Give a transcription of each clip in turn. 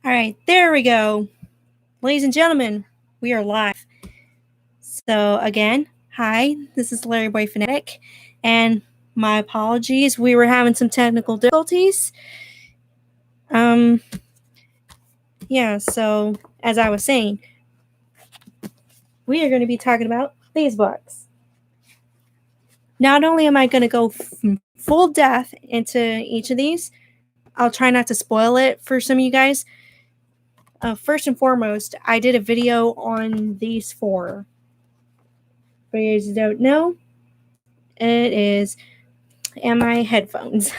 All right, there we go. Ladies and gentlemen, we are live. So, again, hi, this is LarryBoy Fanatic, and my apologies. We were having some technical difficulties. Um, so as I was saying, we are going to be talking about these books. Not only am I going to go full depth into each of these, I'll try not to spoil it for some of you guys. First and foremost, I did a video on these four. For you guys who don't know, it is and my headphones.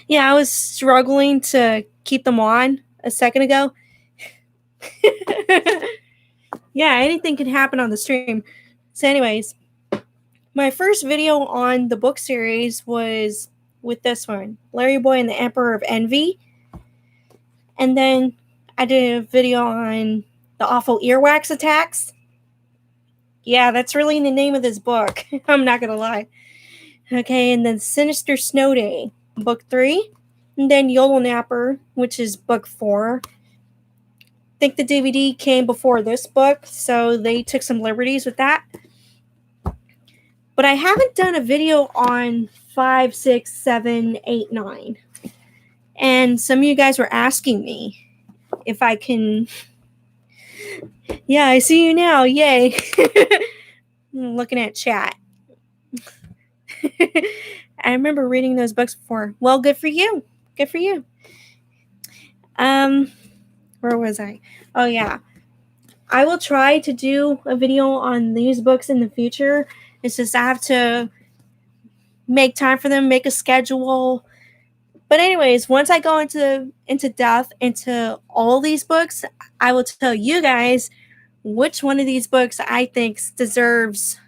Yeah, I was struggling to keep them on a second ago. Yeah, anything can happen on the stream. So, anyways, my first video on the book series was with this one, LarryBoy and the Emperor of Envy. And then I did a video on the awful Earwax Attacks. Yeah, that's really the name of this book. I'm not going to lie. Okay, and then Sinister Snow Day, book 3. And then YOLO Napper, which is book 4. I think the DVD came before this book, so they took some liberties with that. But I haven't done a video on 5, 6, 7, 8, 9. And some of you guys were asking me if I can... Yeah, I see you now. Yay. I'm looking at chat. I remember reading those books before. Well, good for you. Good for you. Where was I? Oh, yeah. I will try to do a video on these books in the future. It's just I have to make time for them, make a schedule. But anyways, once I go into depth into all these books, I will tell you guys which one of these books I think deserves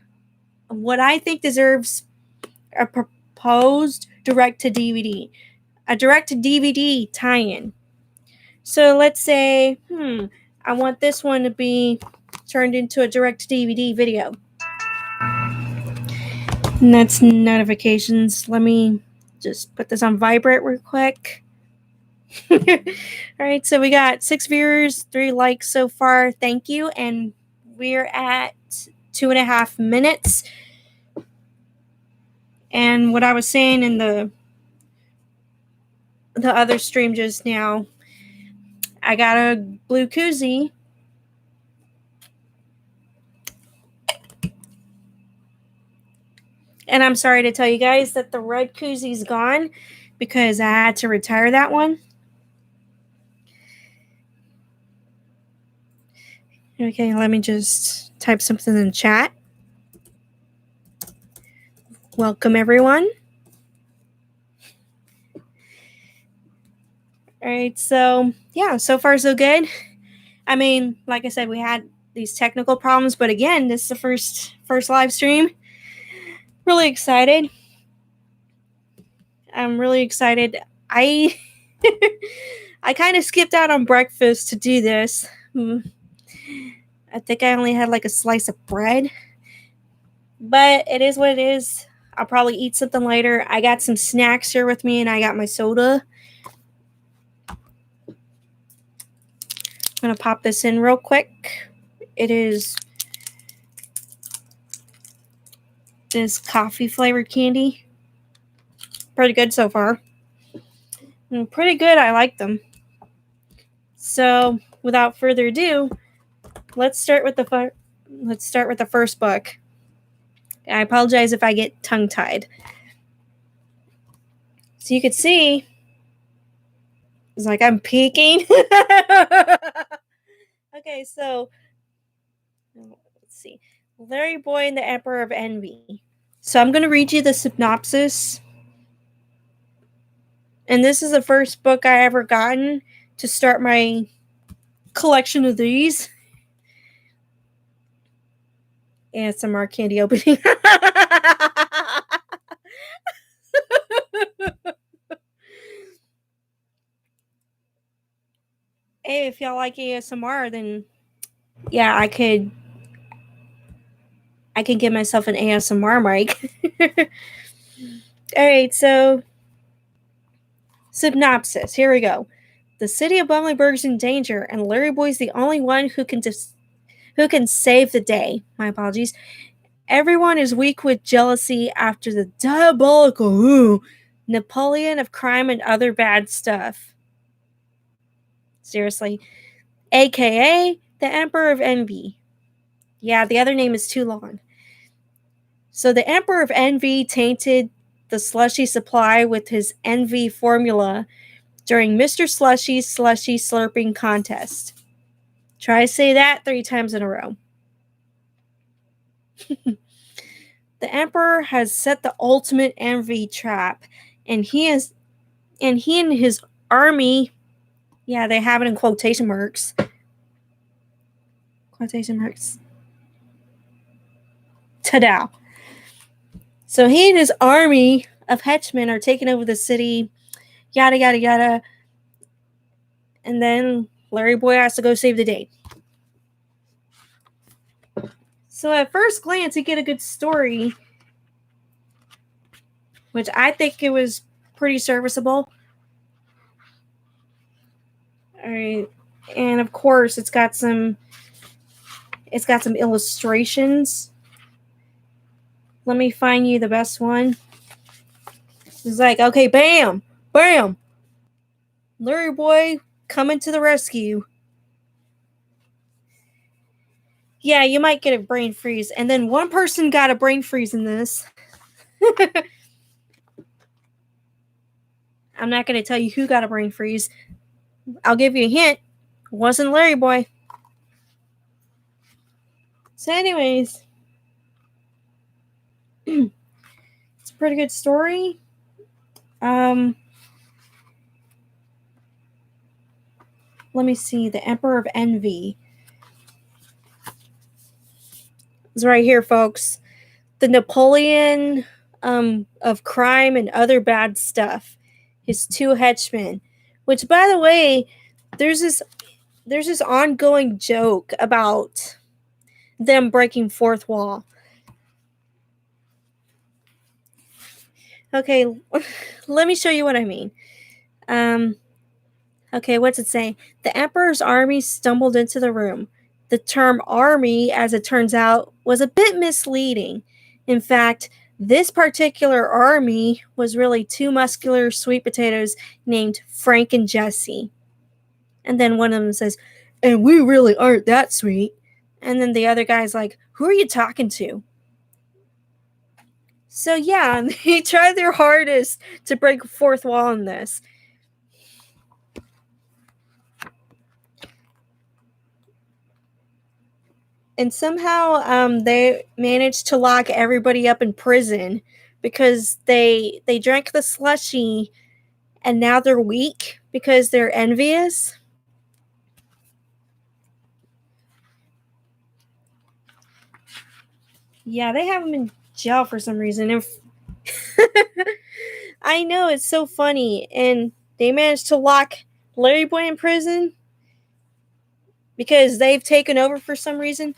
a proposed direct-to-DVD. A direct-to-DVD tie-in. So let's say, I want this one to be turned into a direct-to-DVD video. And that's notifications. Let me just put this on vibrate real quick. All right, so we got 6 viewers, 3 likes so far. Thank you. And we're at 2.5 minutes. And what I was saying in the other stream just now, I got a blue koozie. And I'm sorry to tell you guys that the red koozie's gone because I had to retire that one. Okay, let me just type something in the chat. Welcome, everyone. All right, so yeah, so far so good. I mean, like I said, we had these technical problems, but again, this is the first live stream. Really excited. I'm really excited. I kind of skipped out on breakfast to do this. I think I only had like a slice of bread. But it is what it is. I'll probably eat something later. I got some snacks here with me, and I got my soda. I'm going to pop this in real quick. It is this coffee-flavored candy. Pretty good so far. Pretty good. I like them. So, without further ado, let's start with the first book. I apologize if I get tongue-tied. So you can see, it's like I'm peeking. Okay, so let's see. LarryBoy and the Emperor of Envy. So I'm going to read you the synopsis. And this is the first book I ever gotten to start my collection of these. ASMR candy opening. Hey, if y'all like ASMR, then yeah, I could give myself an ASMR mic. All right, so synopsis. Here we go. The city of Bumbleberg's in danger, and LarryBoy's the only one who can save the day. My apologies. Everyone is weak with jealousy after the diabolical Napoleon of crime and other bad stuff. Seriously. AKA the Emperor of Envy. Yeah, the other name is too long. So the Emperor of Envy tainted the slushy supply with his envy formula during Mr. Slushy's slushy slurping contest. Try to say that 3 times in a row. The Emperor has set the ultimate envy trap, and he and his army, yeah, they have it in quotation marks. Quotation marks. Ta-da. So he and his army of henchmen are taking over the city, yada, yada, yada. And then LarryBoy has to go save the day. So at first glance, you get a good story, which I think it was pretty serviceable. All right. And of course, it's got some illustrations. Let me find you the best one. It's like, okay, bam, bam. LarryBoy coming to the rescue. Yeah, you might get a brain freeze. And then one person got a brain freeze in this. I'm not going to tell you who got a brain freeze. I'll give you a hint. It wasn't LarryBoy. So anyways, it's a pretty good story. Let me see. The Emperor of Envy. It's right here, folks. The Napoleon of crime and other bad stuff. His 2 henchmen. Which, by the way, there's this ongoing joke about them breaking fourth wall. Okay, let me show you what I mean. Okay, what's it say? The Emperor's army stumbled into the room. The term army, as it turns out, was a bit misleading. In fact, this particular army was really 2 muscular sweet potatoes named Frank and Jesse. And then one of them says, and we really aren't that sweet. And then the other guy's like, who are you talking to? So yeah, they tried their hardest to break a fourth wall in this. And somehow they managed to lock everybody up in prison because they drank the slushy and now they're weak because they're envious. Yeah, they have them in jail for some reason. I know, it's so funny. And they managed to lock LarryBoy in prison because they've taken over for some reason.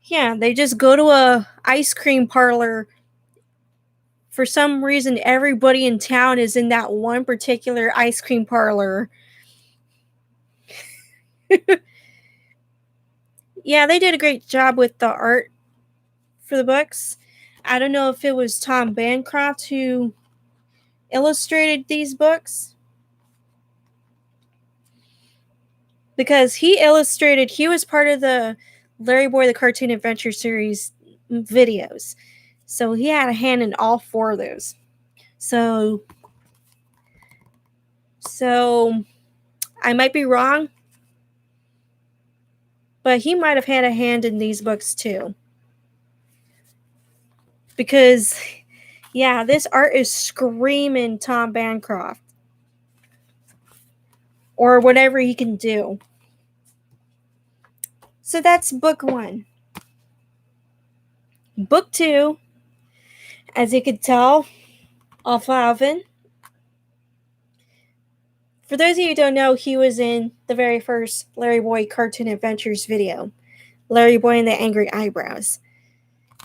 Yeah, they just go to a ice cream parlor. For some reason, everybody in town is in that one particular ice cream parlor. Yeah, they did a great job with the art for the books. I don't know if it was Tom Bancroft who illustrated these books, because he was part of the LarryBoy the Cartoon Adventure series videos. So he had a hand in all 4 of those. So I might be wrong, but he might have had a hand in these books too. Because, yeah, this art is screaming Tom Bancroft. Or whatever he can do. So that's book 1. Book 2, as you could tell, off Alvin. For those of you who don't know, he was in the very first LarryBoy Cartoon Adventures video. LarryBoy and the Angry Eyebrows.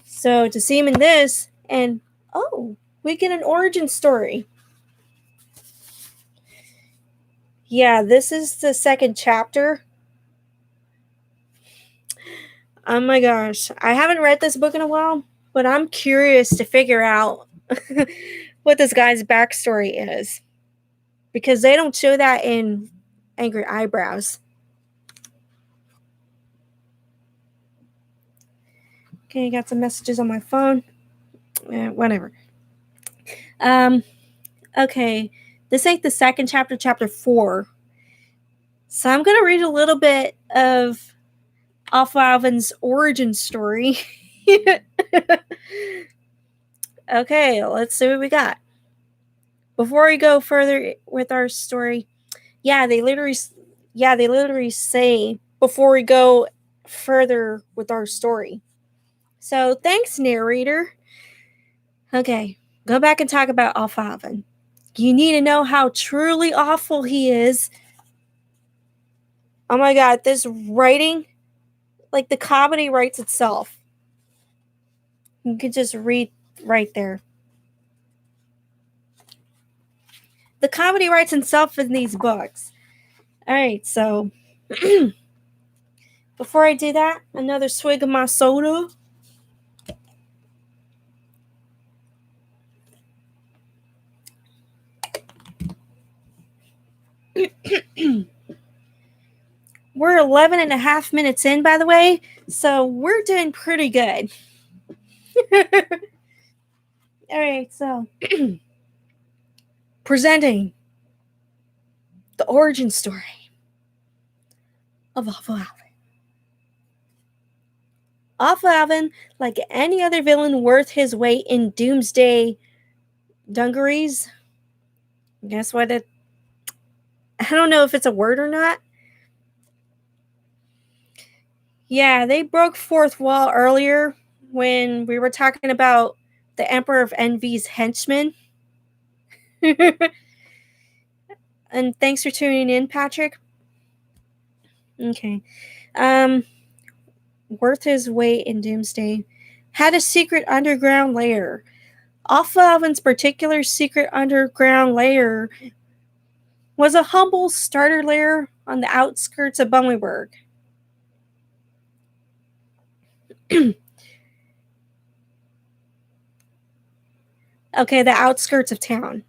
So to see him in this, and we get an origin story. Yeah, this is the second chapter. Oh my gosh. I haven't read this book in a while, but I'm curious to figure out what this guy's backstory is. Because they don't show that in Angry Eyebrows. Okay, got some messages on my phone. Whatever. Okay. This ain't the second chapter, chapter 4. So I'm going to read a little bit of Alvin's origin story. Okay, let's see what we got. Before we go further with our story, they literally say before we go further with our story. So thanks, narrator. Okay, go back and talk about Alvin. You need to know how truly awful he is. Oh my god, this writing, like the comedy writes itself. You could just read right there. The comedy writes itself in these books. Alright, so before I do that, another swig of my soda. We're 11 and a half minutes in, by the way, so we're doing pretty good. Alright, so presenting the origin story of Alvin. Alvin, like any other villain worth his weight in doomsday dungarees. Guess what? I don't know if it's a word or not. Yeah, they broke fourth wall earlier when we were talking about the Emperor of Envy's henchmen. And thanks for tuning in, Patrick. Okay. Worth his weight in doomsday. Had a secret underground lair. Alvin's particular secret underground lair was a humble starter lair on the outskirts of Bummelberg. Okay, the outskirts of town.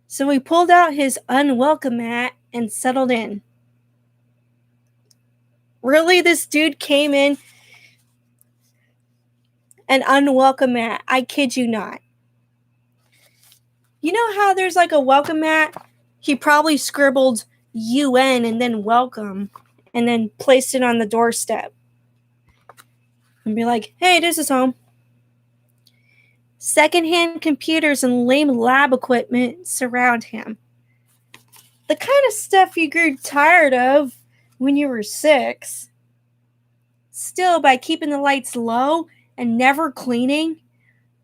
So he pulled out his unwelcome mat and settled in. Really, this dude came in an unwelcome mat? I kid you not. You know how there's like a welcome mat? He probably scribbled UN and then welcome and then placed it on the doorstep. And be like, hey, this is home. Secondhand computers and lame lab equipment surround him. The kind of stuff you grew tired of when you were 6. Still, by keeping the lights low and never cleaning,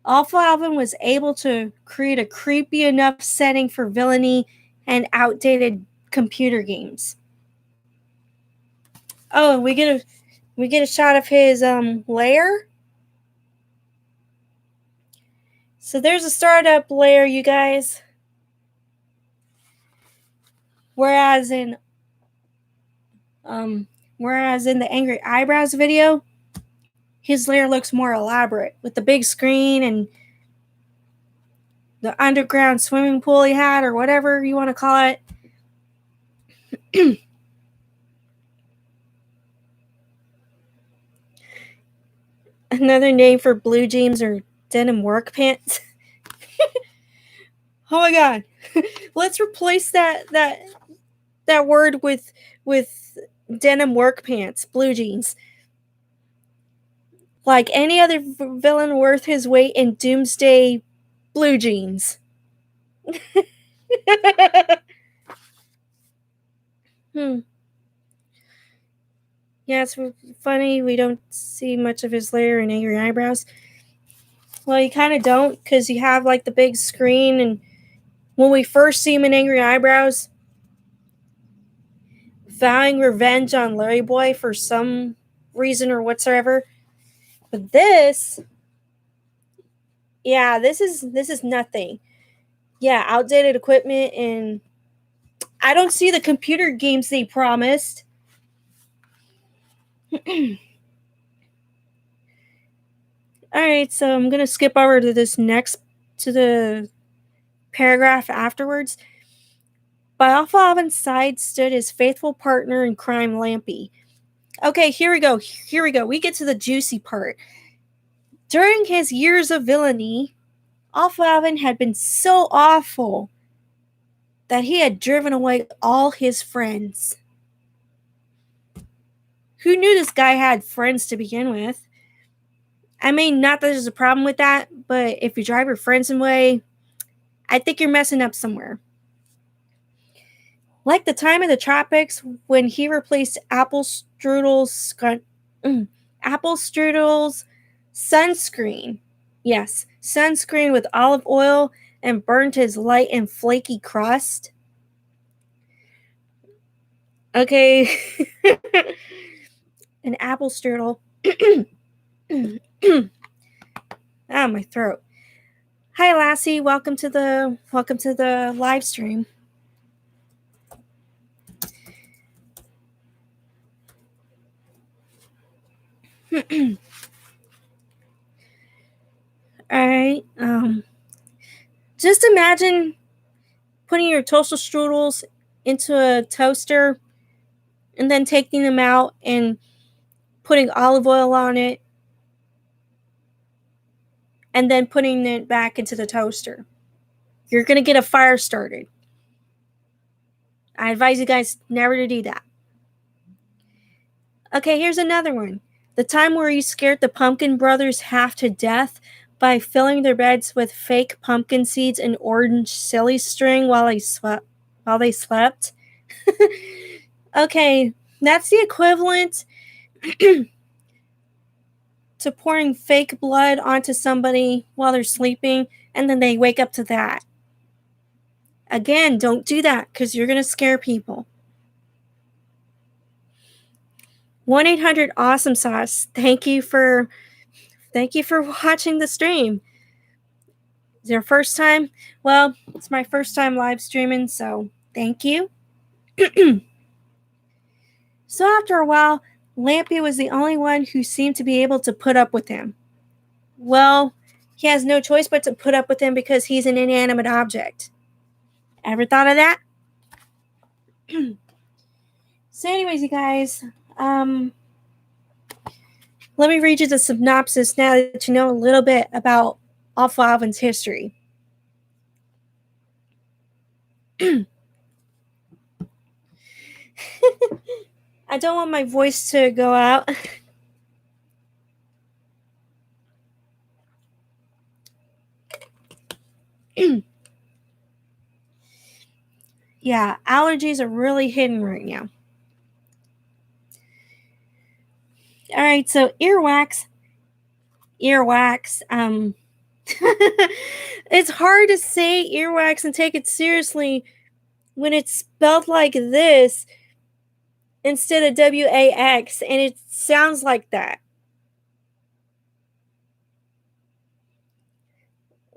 Alvin was able to create a creepy enough setting for villainy and outdated computer games. Oh, we get a shot of his lair. So there's a startup lair, you guys. Whereas in the Angry Eyebrows video, his lair looks more elaborate with the big screen and the underground swimming pool he had, or whatever you want to call it. Another name for blue jeans or denim work pants. Oh my god. Let's replace that word with denim work pants, blue jeans. Like any other villain worth his weight in doomsday blue jeans. Yeah, it's funny we don't see much of his lair in Angry Eyebrows. Well, you kind of don't, because you have like the big screen, and when we first see him in Angry Eyebrows, vowing revenge on LarryBoy for some reason or whatsoever. But this is nothing. Yeah, outdated equipment and I don't see the computer games they promised. Alright, so I'm going to skip over to the paragraph afterwards. By Alvin's side stood his faithful partner in crime, Lampy. Okay, here we go. We get to the juicy part. During his years of villainy, Alvin had been so awful that he had driven away all his friends. Who knew this guy had friends to begin with? I mean, not that there's a problem with that, but if you drive your friends away, I think you're messing up somewhere. Like the time in the tropics when he replaced apple strudel's sunscreen. Yes, sunscreen with olive oil and burned his light and flaky crust. Okay. An apple strudel. Ah, my throat. Hi, Lassie. Welcome to the live stream. All right. Just imagine putting your toaster strudels into a toaster and then taking them out and putting olive oil on it and then putting it back into the toaster. You're going to get a fire started. I advise you guys never to do that. Okay, here's another one. The time where you scared the Pumpkin Brothers half to death by filling their beds with fake pumpkin seeds and orange silly string while they slept. Okay, that's the equivalent to pouring fake blood onto somebody while they're sleeping and then they wake up to that. Again, don't do that because you're going to scare people. 1-800-AWESOME-SAUCE. Thank you for watching the stream. Is your first time? Well, it's my first time live streaming, so thank you. So after a while, Lampy was the only one who seemed to be able to put up with him. Well, he has no choice but to put up with him because he's an inanimate object. Ever thought of that? So anyways, you guys, let me read you the synopsis now that you know a little bit about Alvin's history. I don't want my voice to go out. Yeah, allergies are really hidden right now. All right, so earwax. It's hard to say earwax and take it seriously when it's spelled like this instead of WAX, and it sounds like that.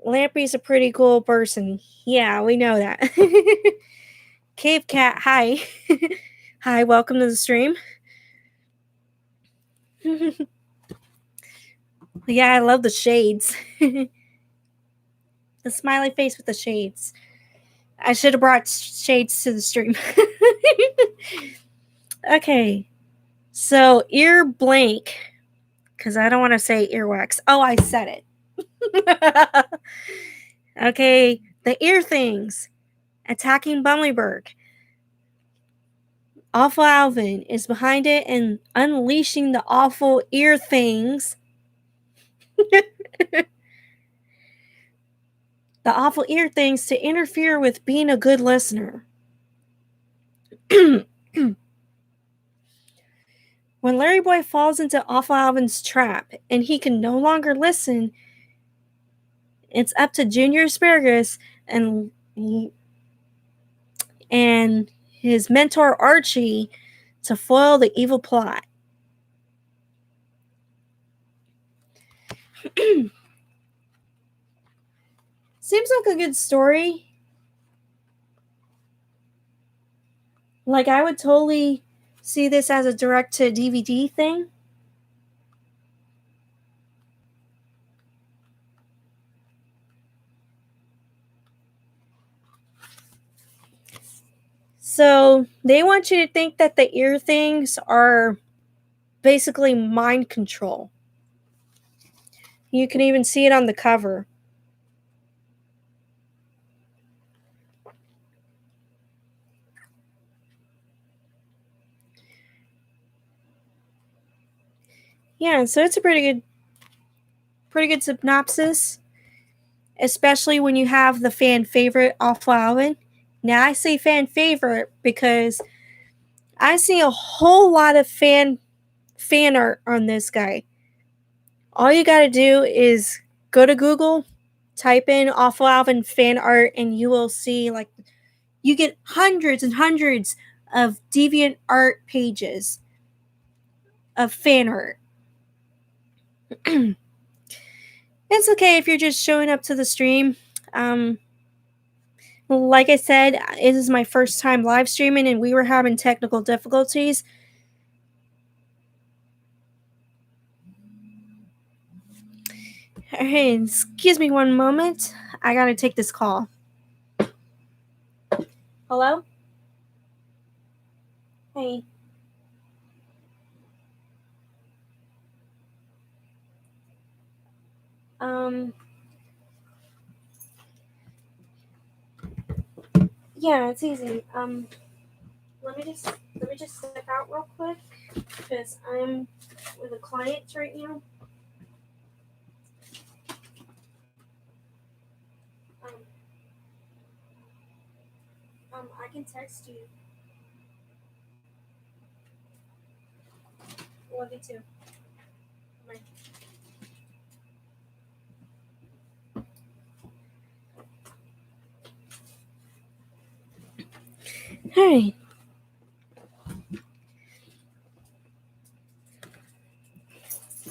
Lampy's a pretty cool person. Yeah, we know that. Cave Cat, hi. Hi, welcome to the stream. Yeah, I love the shades. The smiley face with the shades. I should have brought shades to the stream. Okay. So, ear blank. Because I don't want to say earwax. Oh, I said it. Okay. The ear things. Attacking Bumbleberg. Awful Alvin is behind it and unleashing the awful ear things. The awful ear things to interfere with being a good listener. When LarryBoy falls into Awful Alvin's trap and he can no longer listen, it's up to Junior Asparagus and his mentor Archie to foil the evil plot. Seems like a good story. Like, I would totally see this as a direct-to-DVD thing. So they want you to think that the ear things are basically mind control. You can even see it on the cover. Yeah, so it's a pretty good synopsis, especially when you have the fan favorite Awful Alvin. Now I say fan favorite because I see a whole lot of fan art on this guy. All you gotta do is go to Google, type in Awful Alvin fan art, and you will see, like, you get hundreds and hundreds of deviant art pages of fan art. It's okay if you're just showing up to the stream. Like I said, it is my first time live streaming and we were having technical difficulties. Hey, excuse me one moment. I gotta take this call. Hello? Hey. Yeah, it's easy. Let me just step out real quick because I'm with a client right now. I can text you. Love you too. Bye. Hey.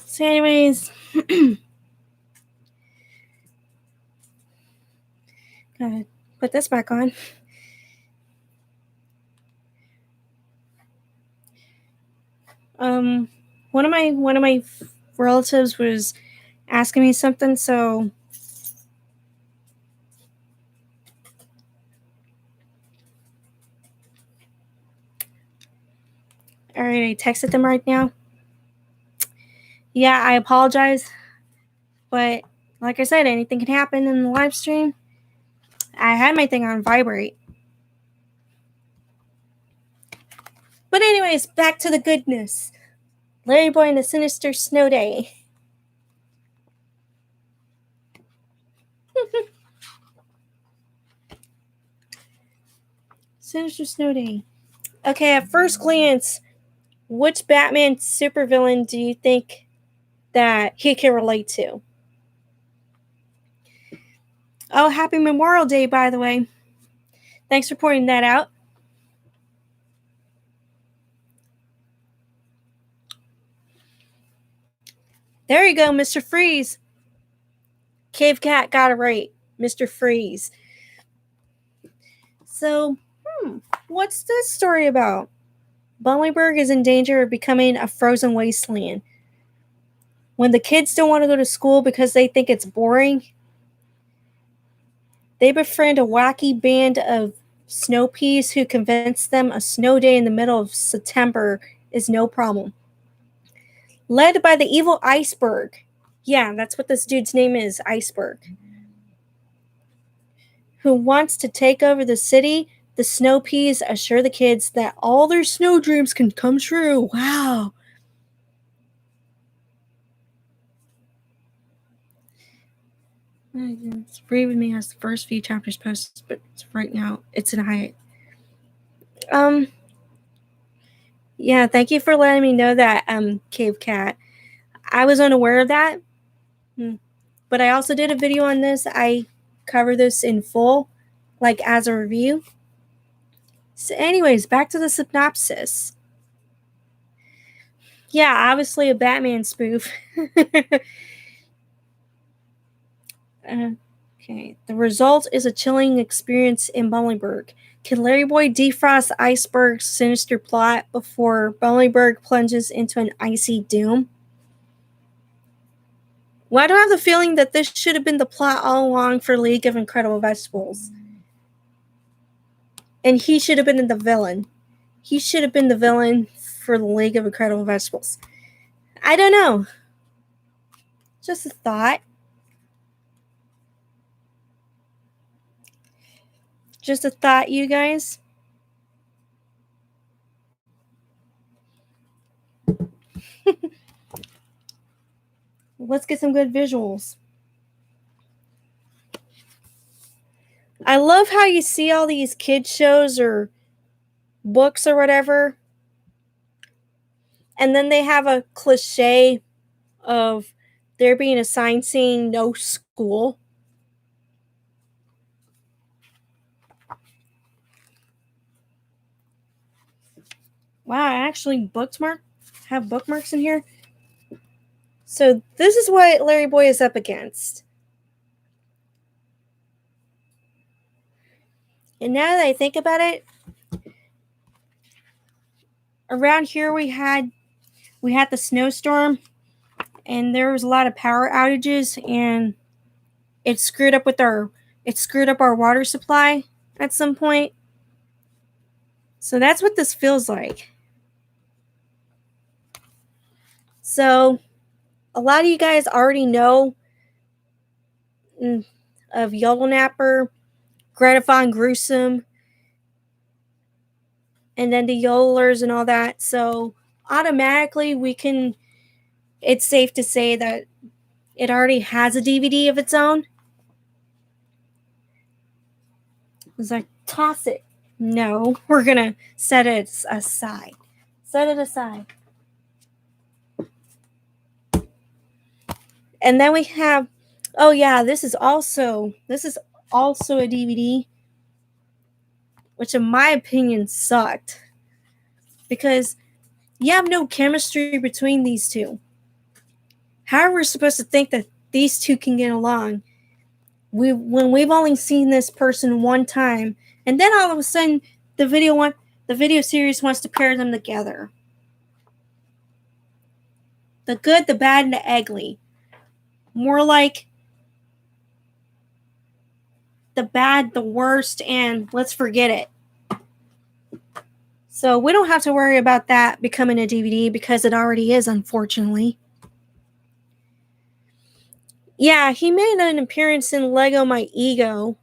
So anyways, gotta put this back on. One of my relatives was asking me something, so all right, I texted them right now. Yeah, I apologize, but like I said, anything can happen in the live stream. I had my thing on vibrate. But anyways, back to the goodness. LarryBoy and the Sinister Snow Day. Sinister Snow Day. Okay, at first glance, which Batman supervillain do you think that he can relate to? Oh, happy Memorial Day, by the way. Thanks for pointing that out. There you go, Mr. Freeze. Cave Cat got it right. Mr. Freeze. So, what's this story about? Bumbleberg is in danger of becoming a frozen wasteland. When the kids don't want to go to school because they think it's boring, they befriend a wacky band of snow peas who convince them a snow day in the middle of September is no problem. Led by the evil Iceberg. Yeah, that's what this dude's name is, Iceberg. Who wants to take over the city, the snow peas assure the kids that all their snow dreams can come true. Wow. It's free with me as the first few chapters posted, but right now it's in a high. Yeah, thank you for letting me know that, Cave Cat. I was unaware of that, but I also did a video on this. I cover this in full, like as a review. So anyways, back to the synopsis. Yeah, obviously a Batman spoof. Okay. The result is a chilling experience in Bumbleberg. Can LarryBoy defrost Iceberg's sinister plot before Bumbleberg plunges into an icy doom? Why do I have the feeling that this should have been the plot all along for League of Incredible Vegetables? And he should have been the villain. He should have been the villain for the League of Incredible Vegetables. I don't know. Just a thought. Just a thought, you guys. Let's get some good visuals. I love how you see all these kids shows or books or whatever, and then they have a cliche of there being a sign saying no school. Wow, I actually have bookmarks in here. So this is what LarryBoy is up against. And now that I think about it, around here we had the snowstorm, and there was a lot of power outages, and it screwed up our water supply at some point. So that's what this feels like. So a lot of you guys already know of Yodel Napper, Greta Von Gruesome, and then the Yodelers and all that. So automatically it's safe to say that it already has a DVD of its own. It's like, toss it. No, we're going to set it aside. Set it aside. And then we have, oh yeah, this is also a DVD, which in my opinion sucked, because you have no chemistry between these two. How are we supposed to think that these two can get along when we've only seen this person one time, and then all of a sudden the video series wants to pair them together? The good, the bad, and the ugly. More like the bad, the worst, and let's forget it. So we don't have to worry about that becoming a DVD because it already is, unfortunately. Yeah, he made an appearance in Lego My Ego.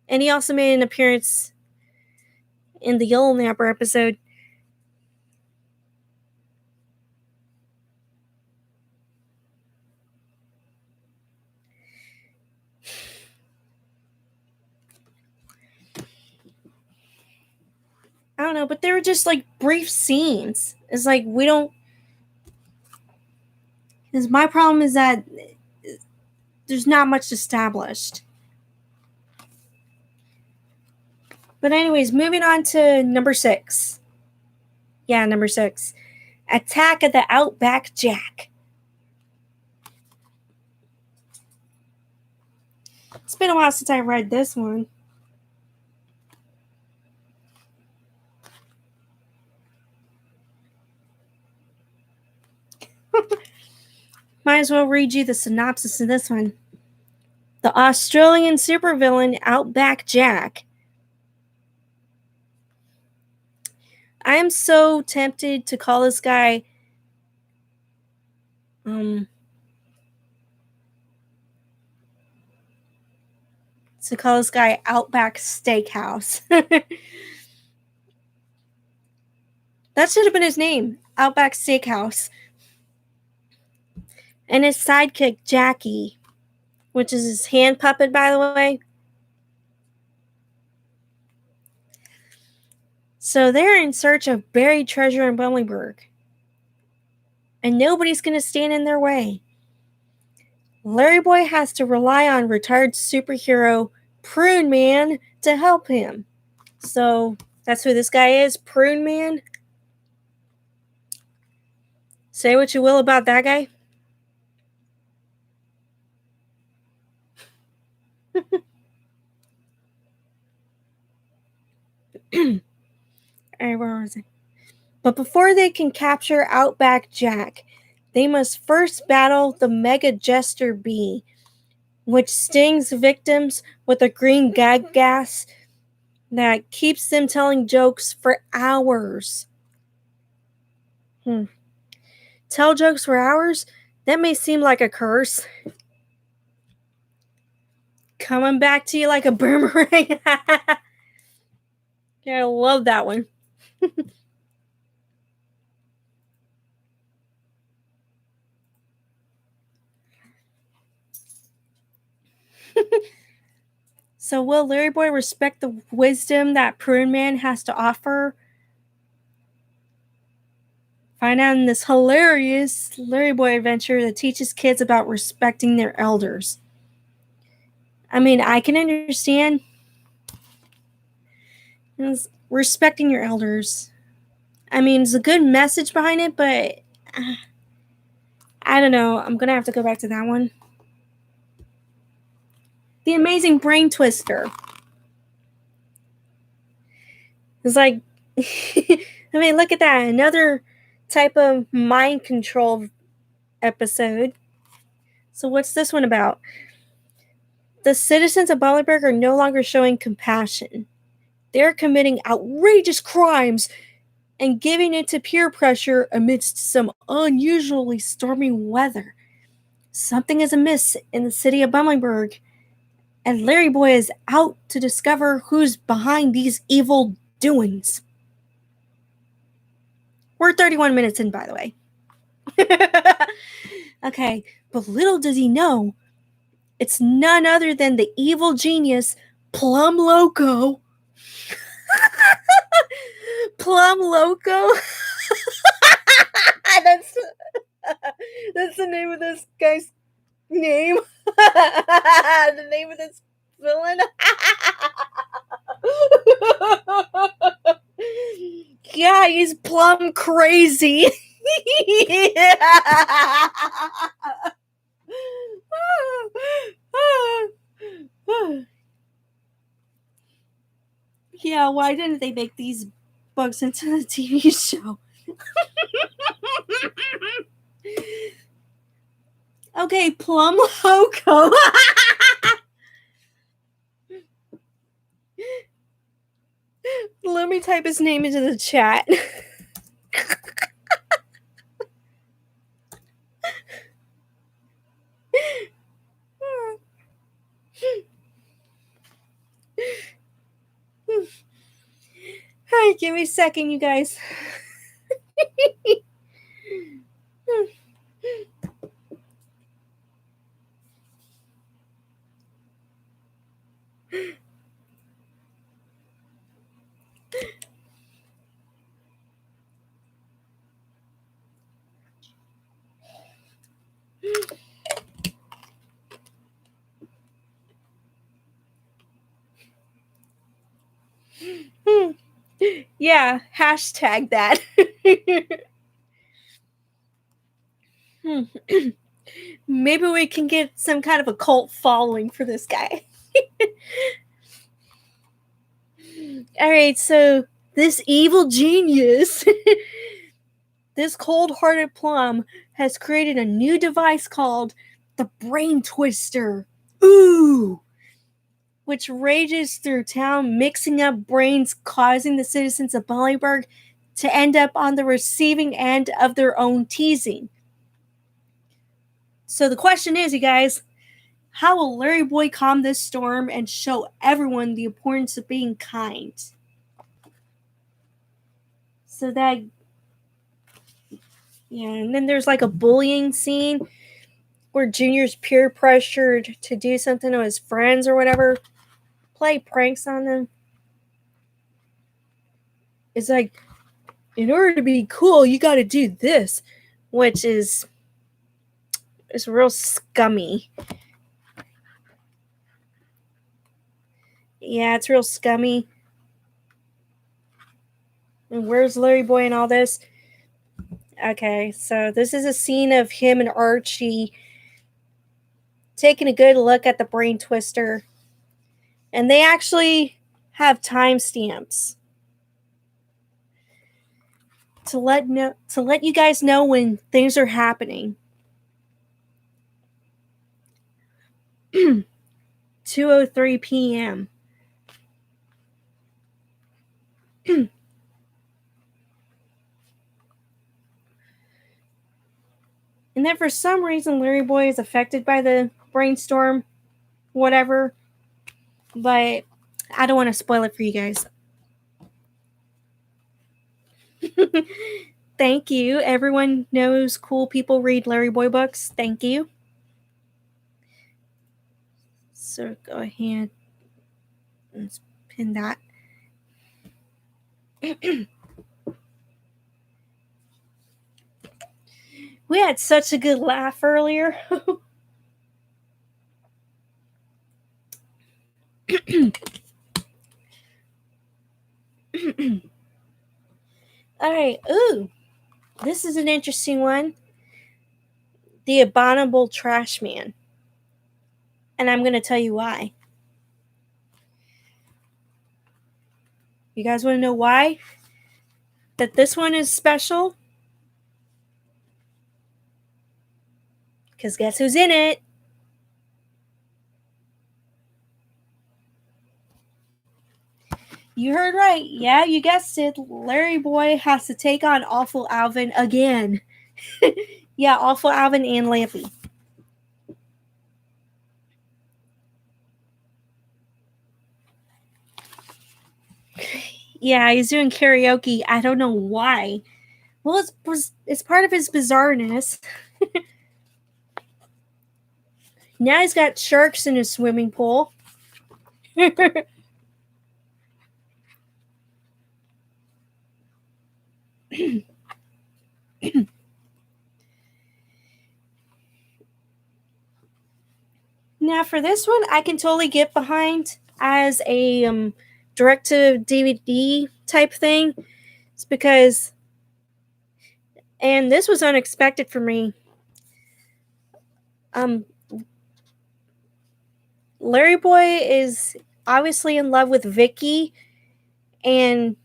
And he also made an appearance in the Yodel Napper episode. I don't know, but they were just like brief scenes. It's like we don't. Because my problem is that there's not much established. But anyways, moving on to number 6. Yeah, number 6. Attack of the Outback Jack. It's been a while since I read this one. Might as well read you the synopsis of this one. The Australian supervillain Outback Jack. I am so tempted to call this guy Outback Steakhouse. That should have been his name, Outback Steakhouse. And his sidekick, Jackie, which is his hand puppet, by the way. So they're in search of buried treasure in Bumbleberg. And nobody's going to stand in their way. LarryBoy has to rely on retired superhero Prune Man to help him. So that's who this guy is, Prune Man. Say what you will about that guy. Alright, where was it? But before they can capture Outback Jack, they must first battle the Mega Jester Bee, which stings victims with a green gag gas that keeps them telling jokes for hours. Tell jokes for hours? That may seem like a curse. Coming back to you like a boomerang. Yeah, I love that one. So will LarryBoy respect the wisdom that Prune Man has to offer? Find out in this hilarious LarryBoy adventure that teaches kids about respecting their elders. I mean, I can understand respecting your elders. I mean, it's a good message behind it, but I don't know. I'm going to have to go back to that one. The Amazing Brain Twister. It's like, I mean, look at that. Another type of mind control episode. So what's this one about? The citizens of Bollenberg are no longer showing compassion. They're committing outrageous crimes and giving in to peer pressure amidst some unusually stormy weather. Something is amiss in the city of Bollenberg, and LarryBoy is out to discover who's behind these evil doings. We're 31 minutes in, by the way. Okay, but little does he know, it's none other than the evil genius, Plum Loco. Plum Loco? That's the name of this guy's name. The name of this villain. Yeah, he's plum crazy. Yeah, why didn't they make these bugs into the TV show? Okay, Plum Loco. Let me type his name into the chat. Alright, give me a second, you guys. Yeah, hashtag that. Maybe we can get some kind of a cult following for this guy. Alright, so this evil genius, this cold-hearted Plum, has created a new device called the Brain Twister. Ooh! Which rages through town, mixing up brains, causing the citizens of Bollenberg to end up on the receiving end of their own teasing. So the question is, you guys, how will LarryBoy calm this storm and show everyone the importance of being kind? So that, yeah, and then there's like a bullying scene where Junior's peer pressured to do something to his friends or whatever, play pranks on them. It's like, in order to be cool, you got to do this, which is real scummy. Yeah, it's real scummy. And where's LarryBoy in all this? Okay, so this is a scene of him and Archie taking a good look at the Brain Twister. And they actually have timestamps. to let you guys know when things are happening. 2:03 p.m. And then for some reason, LarryBoy is affected by the brainstorm, whatever. But I don't want to spoil it for you guys. Thank you. Everyone knows cool people read LarryBoy books. Thank you. So go ahead and pin that. We had such a good laugh earlier. All right. Ooh, this is an interesting one. The Abominable Trashman. And I'm going to tell you why. You guys want to know why? That this one is special? Because guess who's in it? You heard right. Yeah, you guessed it. LarryBoy has to take on Awful Alvin again. Yeah, Awful Alvin and Lampy. Yeah, he's doing karaoke. I don't know why. Well, it's part of his bizarreness. Now he's got sharks in his swimming pool. Now for this one, I can totally get behind as a direct-to-DVD type thing. It's because, and this was unexpected for me. LarryBoy is obviously in love with Vicky, and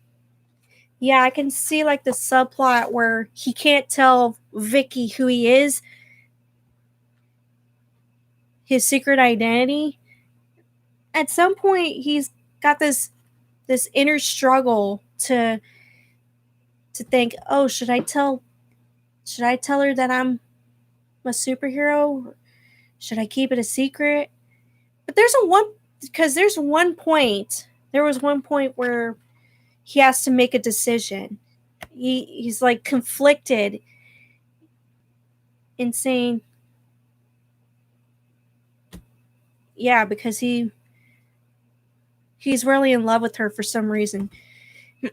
yeah, I can see like the subplot where he can't tell Vicky who he is, his secret identity. At some point, he's got this inner struggle to think, oh, should I tell her that I'm a superhero? Should I keep it a secret? But there was one point where he has to make a decision. He's like conflicted in saying, yeah, because he's really in love with her for some reason.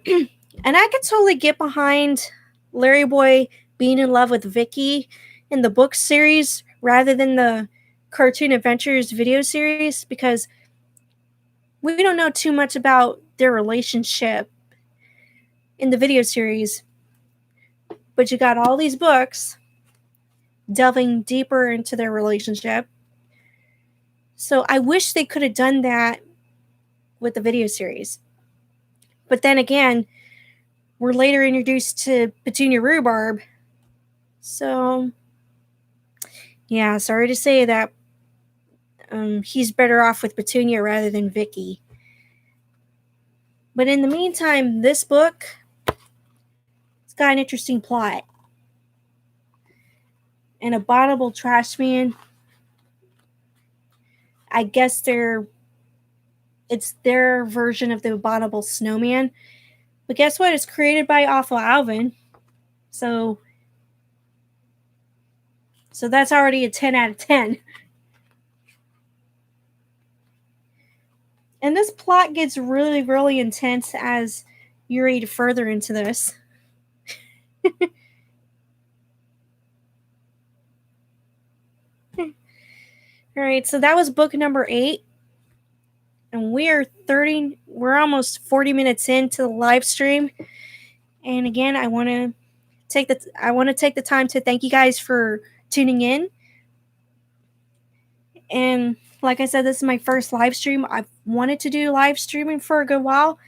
And I could totally get behind LarryBoy being in love with Vicky in the book series rather than the Cartoon Adventures video series, because we don't know too much about their relationship in the video series. But you got all these books delving deeper into their relationship. So I wish they could have done that with the video series. But then again, we're later introduced to Petunia Rhubarb. So, yeah, sorry to say that he's better off with Petunia rather than Vicky. But in the meantime, this book, it's got an interesting plot. An Abominable Trashman, I guess it's their version of the Abominable Snowman. But guess what? It's created by Awful Alvin. So that's already a 10 out of 10. And this plot gets really, really intense as you read further into this. All right, so that was book number 8. And we're almost 40 minutes into the live stream. And again, I want to take the time to thank you guys for tuning in. And like I said, this is my first live stream. I've wanted to do live streaming for a good while.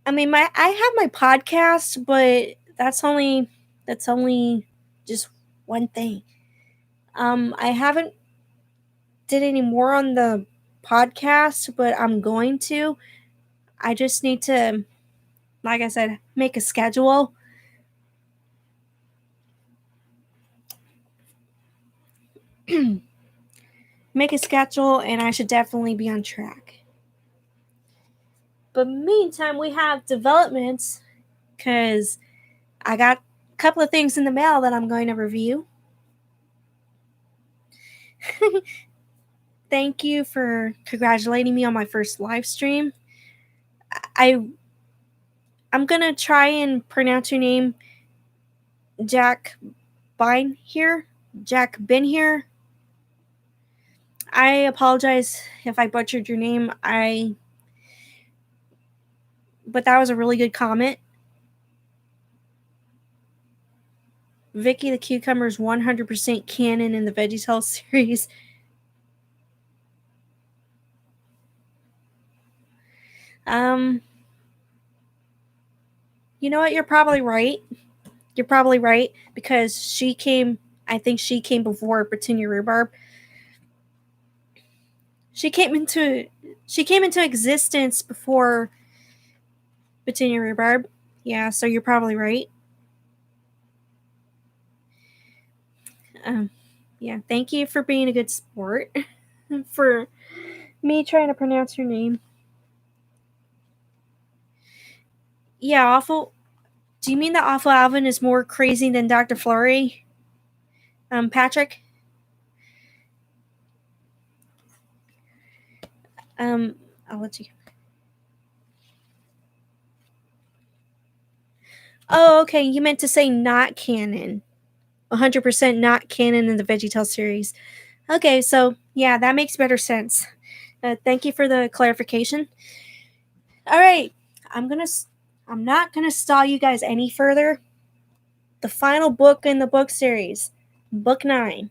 I mean, I have my podcast, but that's only just one thing. I haven't did any more on the podcast, but I'm going to. I just need to, like I said, make a schedule. Make a schedule, and I should definitely be on track. But meantime, we have developments, because I got a couple of things in the mail that I'm going to review. Thank you for congratulating me on my first live stream. I'm gonna try and pronounce your name, Jack Bine here. Jack Bin here. I apologize if I butchered your name. But that was a really good comment. Vicky the Cucumber is 100% canon in the VeggieTales series. You know what? You're probably right. Because I think she came before Petunia Rhubarb. She came into existence before Petunia Rhubarb. Yeah, so you're probably right. Yeah, thank you for being a good sport. For me trying to pronounce your name. Yeah, Awful. Do you mean that Awful Alvin is more crazy than Dr. Flurry? Patrick? I'll let you. Oh, okay. You meant to say not canon. 100% not canon in the VeggieTales series. Okay, so yeah, that makes better sense. Thank you for the clarification. All right, I'm not gonna stall you guys any further. The final book in the book series, book 9,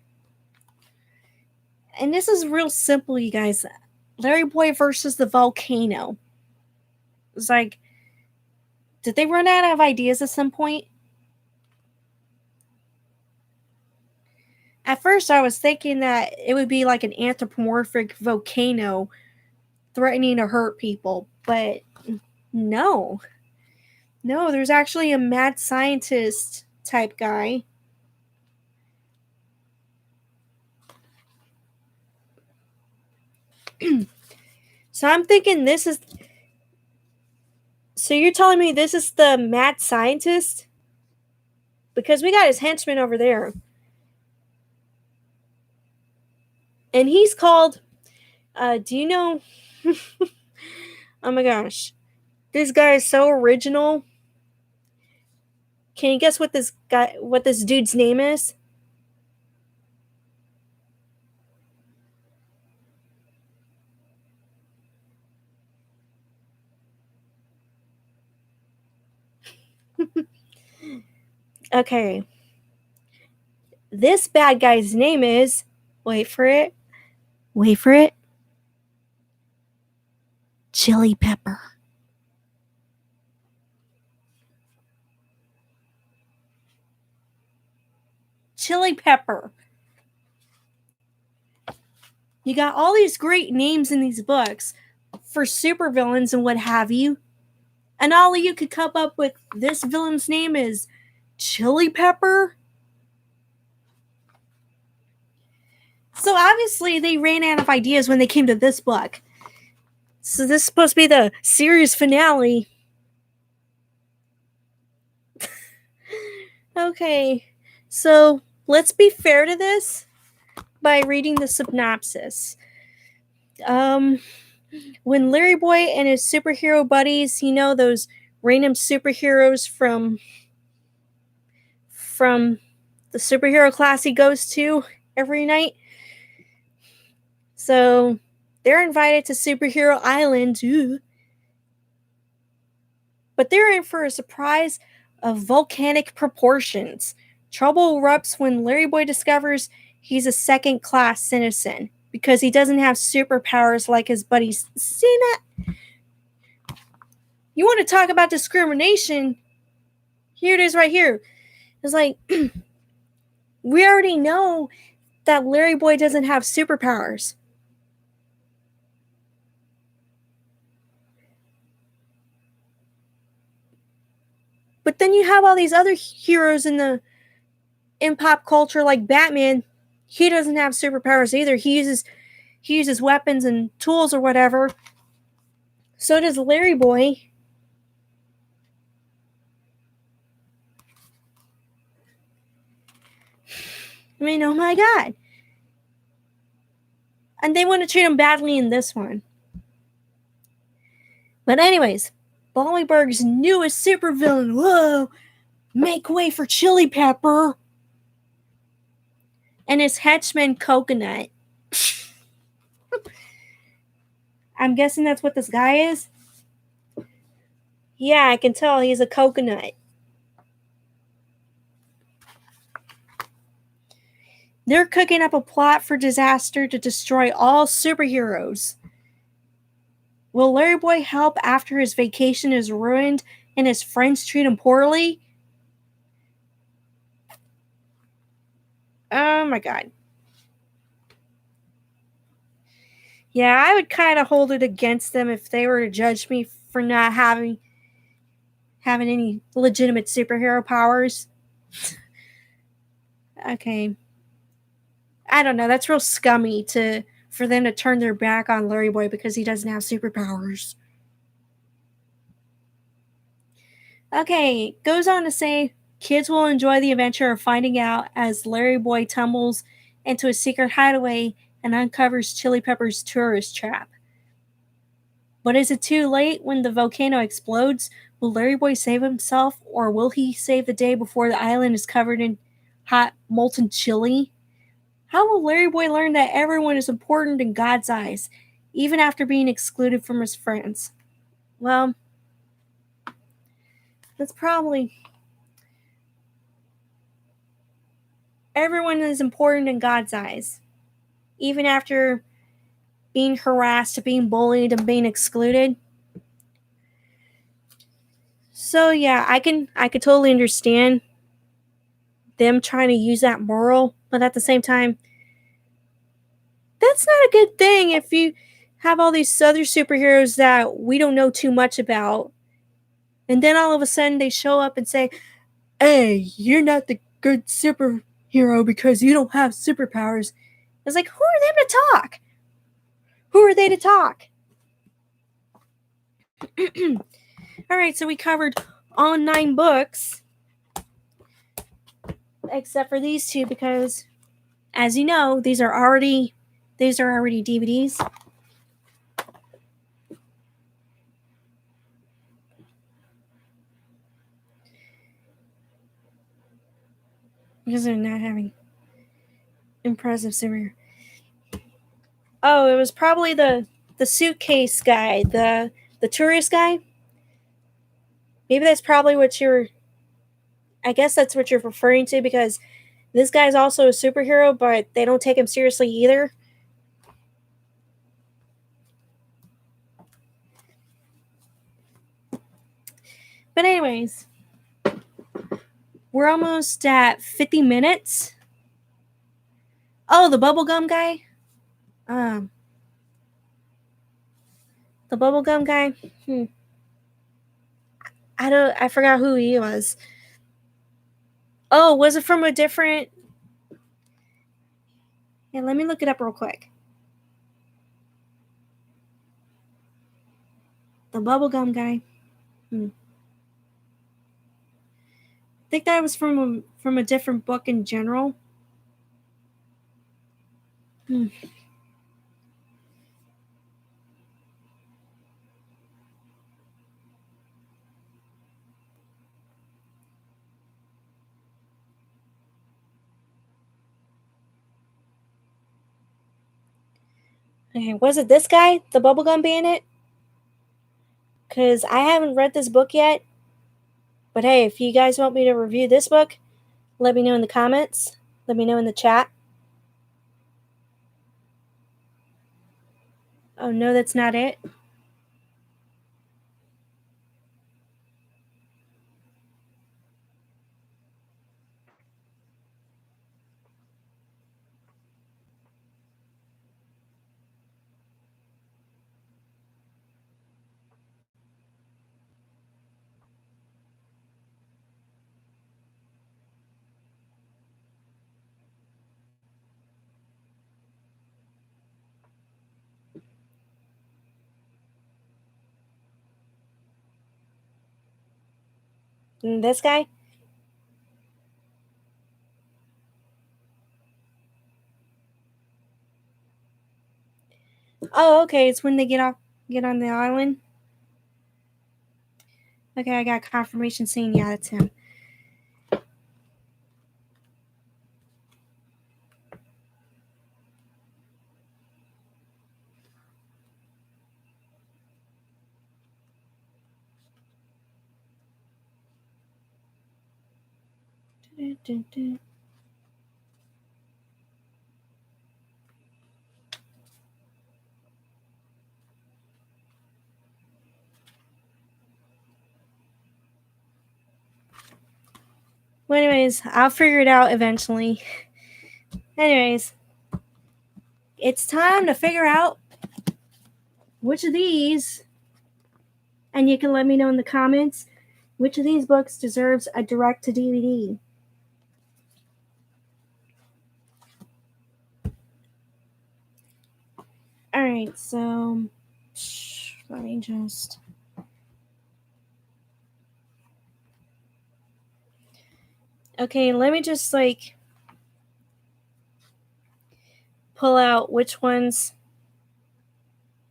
and this is real simple, you guys. LarryBoy versus the Volcano. It's like, did they run out of ideas at some point? At first, I was thinking that it would be like an anthropomorphic volcano threatening to hurt people, but no. No, there's actually a mad scientist type guy. So I'm thinking this is... So you're telling me this is the mad scientist? Because we got his henchman over there. And he's called... do you know... Oh my gosh. This guy is so original. Can you guess what this dude's name is? Okay. This bad guy's name is... Wait for it. Chili Pepper. Chili Pepper. You got all these great names in these books for supervillains and what have you. And all of you could come up with this villain's name is Chili Pepper? So obviously they ran out of ideas when they came to this book. So this is supposed to be the series finale. Okay, so let's be fair to this by reading the synopsis. When LarryBoy and his superhero buddies, you know, those random superheroes from the superhero class he goes to every night. So they're invited to Superhero Island, but they're in for a surprise of volcanic proportions. Trouble erupts when LarryBoy discovers he's a second-class citizen because he doesn't have superpowers like his buddies. See that? You want to talk about discrimination? Here it is right here. It's like, we already know that LarryBoy doesn't have superpowers. But then you have all these other heroes in pop culture, like Batman. He doesn't have superpowers either. He uses weapons and tools or whatever. So does LarryBoy. I mean, oh my god. And they want to treat him badly in this one. But anyways, Bollyberg's newest supervillain. Whoa! Make way for Chili Pepper. And his henchman Coconut. I'm guessing that's what this guy is. Yeah, I can tell he's a coconut. They're cooking up a plot for disaster to destroy all superheroes. Will LarryBoy help after his vacation is ruined and his friends treat him poorly? Oh my god. Yeah, I would kind of hold it against them if they were to judge me for not having any legitimate superhero powers. Okay. I don't know. That's real scummy for them to turn their back on LarryBoy because he doesn't have superpowers. Okay, goes on to say kids will enjoy the adventure of finding out as LarryBoy tumbles into a secret hideaway and uncovers Chili Pepper's tourist trap. But is it too late when the volcano explodes? Will LarryBoy save himself, or will he save the day before the island is covered in hot, molten chili? How will LarryBoy learn that everyone is important in God's eyes, even after being excluded from his friends? Well, that's probably... Everyone is important in God's eyes, even after being harassed, being bullied, and being excluded. So yeah, I could totally understand them trying to use that moral, but at the same time, that's not a good thing if you have all these other superheroes that we don't know too much about, and then all of a sudden they show up and say, "Hey, you're not the good superhero because you don't have superpowers." It's like, who are them to talk? Who are they to talk? Alright, so we covered all 9 books, except for these 2 because, as you know, these are already DVDs. Because they're not having impressive superhero. Oh, it was probably the suitcase guy, the tourist guy. Maybe that's probably what you're... I guess that's what you're referring to, because this guy's also a superhero, but they don't take him seriously either. But anyways, we're almost at 50 minutes. Oh, the bubblegum guy? The bubblegum guy? I forgot who he was. Oh, was it from a different... Yeah, let me look it up real quick. The bubblegum guy. I think that was from a different book in general. Okay, was it this guy, the bubblegum bandit? Because I haven't read this book yet. But hey, if you guys want me to review this book, let me know in the comments. Let me know in the chat. Oh no, that's not it. This guy? Oh, okay. It's when they get on the island. Okay, I got confirmation saying yeah, that's him. Well, anyways, I'll figure it out eventually. Anyways, it's time to figure out which of these, and you can let me know in the comments, which of these books deserves a direct to DVD. Alright, so let me just. Okay, let me just like pull out which ones.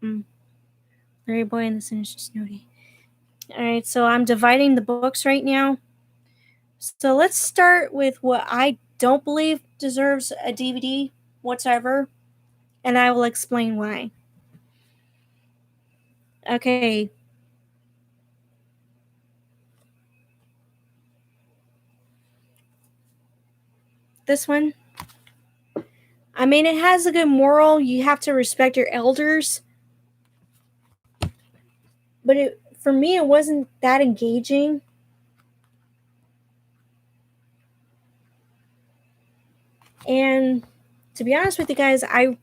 LarryBoy and the Sinister Snow. Alright, so I'm dividing the books right now. So let's start with what I don't believe deserves a DVD whatsoever, and I will explain why. Okay. This one. I mean, it has a good moral. You have to respect your elders. But for me, it wasn't that engaging. And to be honest with you guys, I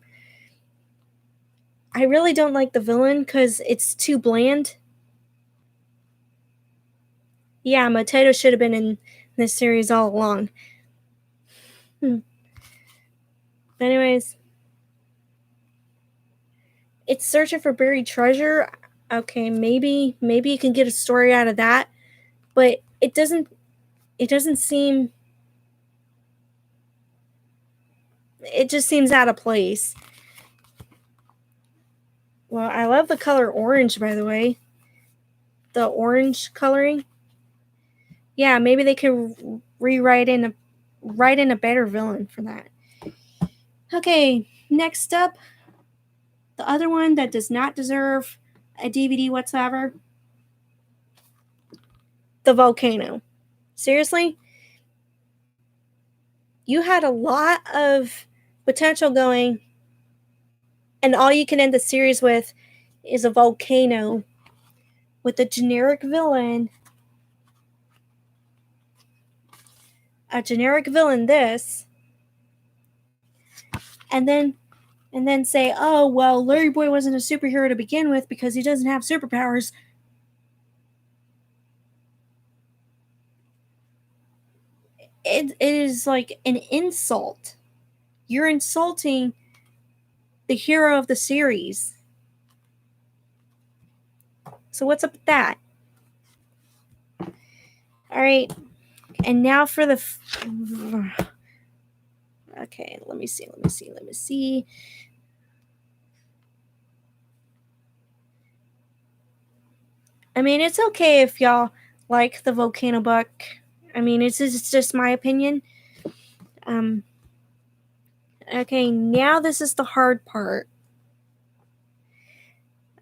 really don't like the villain because it's too bland. Yeah, Potato should have been in this series all along. But anyways, it's searching for buried treasure. Okay, maybe you can get a story out of that, but it doesn't seem. It just seems out of place. Well, I love the color orange, by the way. The orange coloring. Yeah, maybe they could write in a better villain for that. Okay, next up, the other one that does not deserve a DVD whatsoever, the Volcano. Seriously? You had a lot of potential going, and all you can end the series with is a volcano with a generic villain. A generic villain, this. And then say, oh, well, LarryBoy wasn't a superhero to begin with because he doesn't have superpowers. It is like an insult. You're insulting the hero of the series. So what's up with that? All right. And now for the... Okay, let me see. I mean, it's okay if y'all like the Volcano book. I mean, it's just my opinion. Okay, now this is the hard part.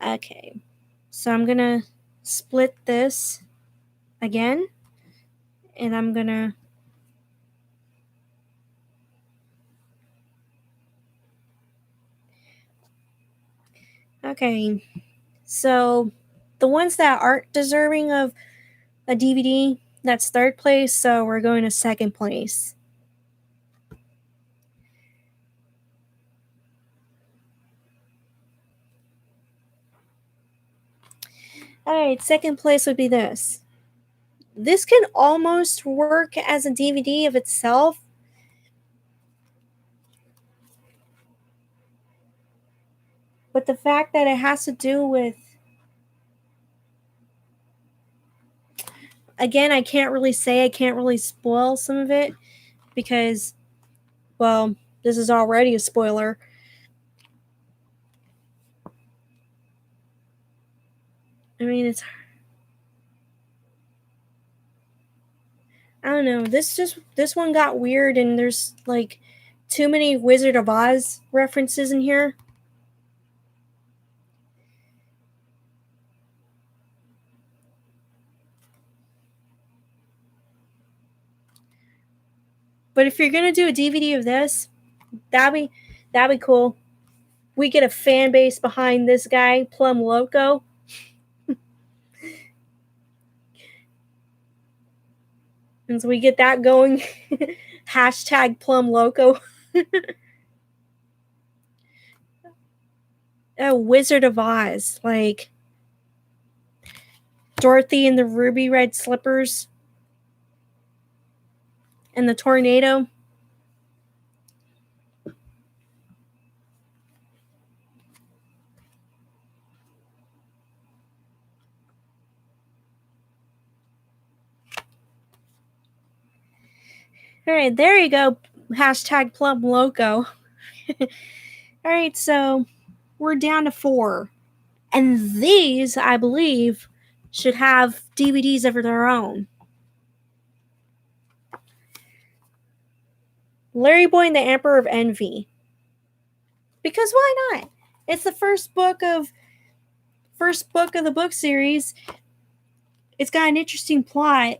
Okay, so I'm gonna split this again, and I'm gonna... Okay, so the ones that aren't deserving of a DVD, that's third place, so we're going to second place. Alright, second place would be this. This can almost work as a DVD of itself. But the fact that it has to do with again, I can't really spoil some of it because, well, this is already a spoiler. I mean, I don't know. This one got weird, and there's like too many Wizard of Oz references in here. But if you're gonna do a DVD of this, that'd be cool. We get a fan base behind this guy, Plum Loco. And so we get that going. Hashtag Plum Loco. Oh, Wizard of Oz. Like Dorothy and the ruby red slippers. And the tornado. All right, there you go. Hashtag Plum Loco. All right, so we're down to 4. And these, I believe, should have DVDs of their own. LarryBoy and the Emperor of Envy. Because why not? It's the first book of the book series. It's got an interesting plot.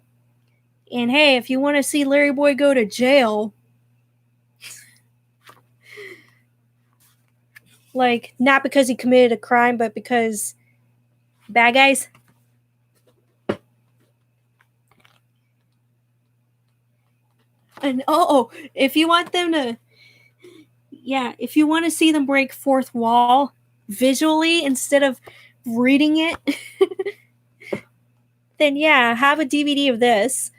And hey, if you want to see LarryBoy go to jail, like not because he committed a crime, but because bad guys. And if you want them to, if you want to see them break fourth wall visually instead of reading it, then have a DVD of this.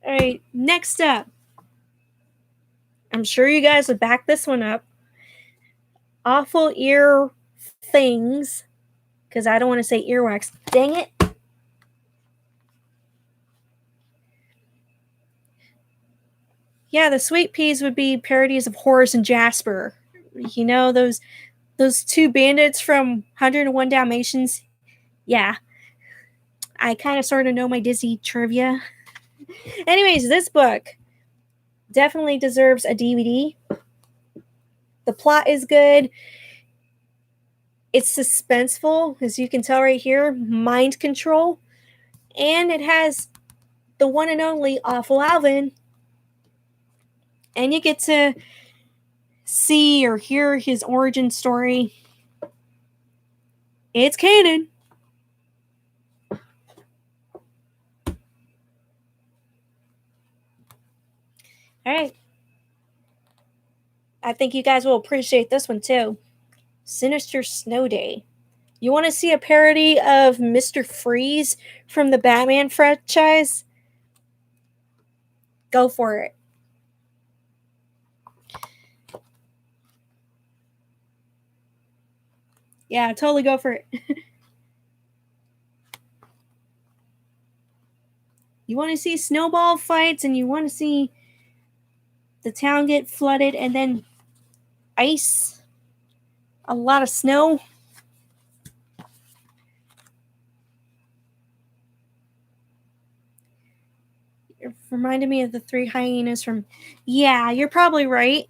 All right, next up. I'm sure you guys would back this one up. Awful Ear Things, because I don't want to say earwax. Dang it. Yeah, the Sweet Peas would be parodies of Horace and Jasper. You know, those 2 bandits from 101 Dalmatians? Yeah. I kind of sort of know my Disney trivia. Anyways, this book definitely deserves a DVD. The plot is good. It's suspenseful, as you can tell right here. Mind control. And it has the one and only Awful Alvin. And you get to see or hear his origin story. It's canon. All right. I think you guys will appreciate this one too. Sinister Snow Day. You want to see a parody of Mr. Freeze from the Batman franchise? Go for it. Yeah, totally go for it. You want to see snowball fights and you want to see the town get flooded and then ice, a lot of snow. It reminded me of the 3 hyenas from... Yeah, you're probably right.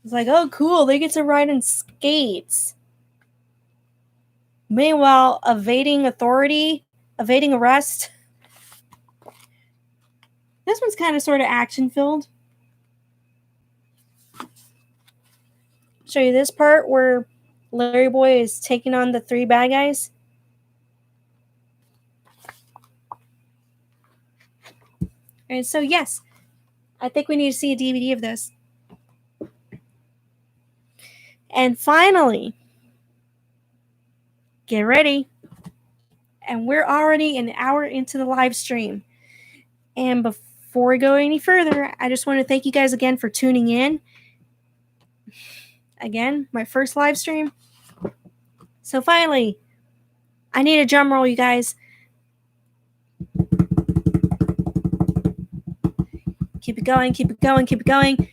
It's like, oh, cool, they get to ride in skates. Meanwhile, evading arrest. This one's kind of sort of action-filled. Show you this part where LarryBoy is taking on the 3 bad guys. And so, yes, I think we need to see a DVD of this. And finally, get ready. And we're already an hour into the live stream. And before we go any further, I just want to thank you guys again for tuning in. Again, my first live stream. So finally, I need a drum roll, you guys. Keep it going, keep it going, keep it going.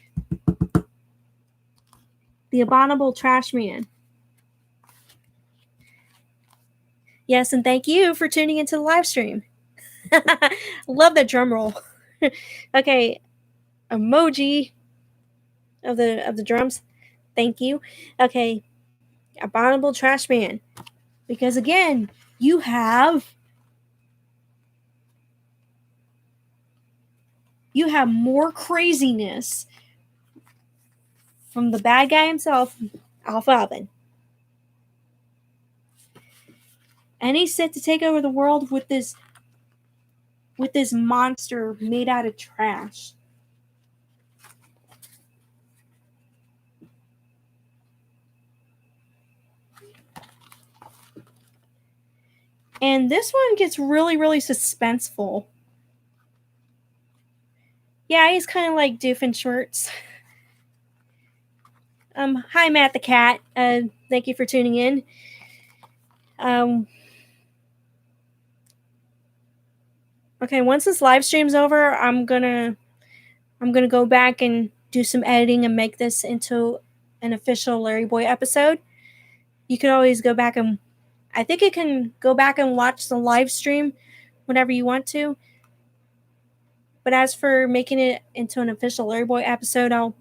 The Abominable Trashman. Yes, and thank you for tuning into the live stream. Love that drum roll. Okay, emoji of the drums. Thank you. Okay, Abominable Trashman. Because again, you have more craziness from the bad guy himself, Alvin. And he's set to take over the world with this monster made out of trash. And this one gets really, really suspenseful. Yeah, he's kind of like Doofenshmirtz. Hi, Matt the Cat. Thank you for tuning in. Okay, once this live stream's over, I'm gonna go back and do some editing and make this into an official LarryBoy episode. You could always go back and I think you can go back and watch the live stream whenever you want to. But as for making it into an official LarryBoy episode, I'll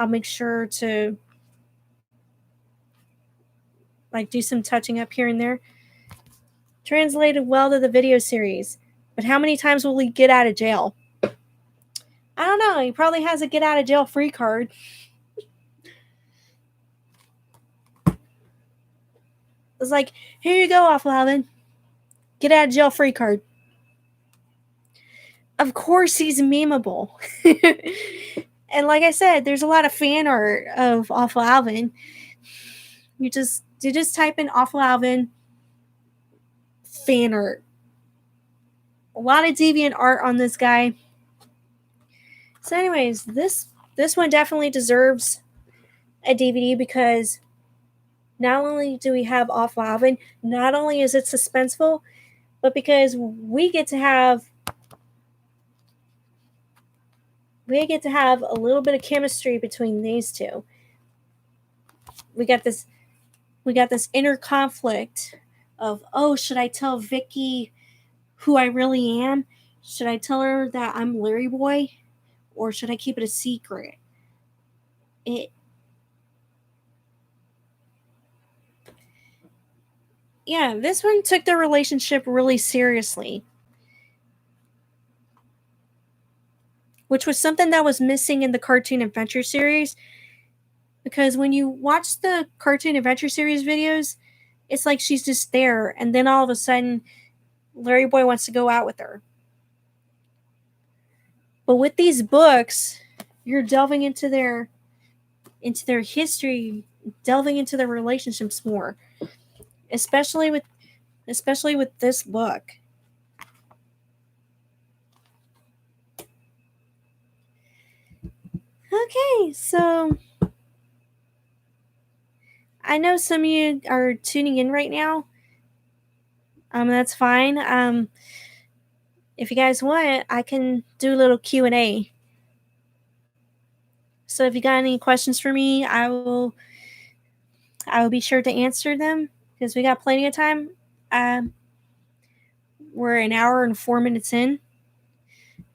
make sure to like do some touching up here and there. Translated well to the video series, but how many times will he get out of jail? I don't know. He probably has a get out of jail free card. It's like, here you go, Alvin. Get out of jail free card. Of course he's memeable. And like I said, there's a lot of fan art of Awful Alvin. You just type in Awful Alvin fan art. A lot of deviant art on this guy. So anyways, this one definitely deserves a DVD because not only do we have Awful Alvin, not only is it suspenseful, but because we get to have a little bit of chemistry between these two. We got this inner conflict of, oh, should I tell Vicky who I really am? Should I tell her that I'm LarryBoy? Or should I keep it a secret? Yeah, this one took their relationship really seriously. Which was something that was missing in the Cartoon Adventure series. Because when you watch the Cartoon Adventure series videos, it's like she's just there, and then all of a sudden, LarryBoy wants to go out with her. But with these books, you're delving into their history, delving into their relationships more. Especially with this book. Okay, so I know some of you are tuning in right now. That's fine. If you guys want, I can do a little Q&A. So if you got any questions for me, I will be sure to answer them because we got plenty of time. We're an hour and 4 minutes in.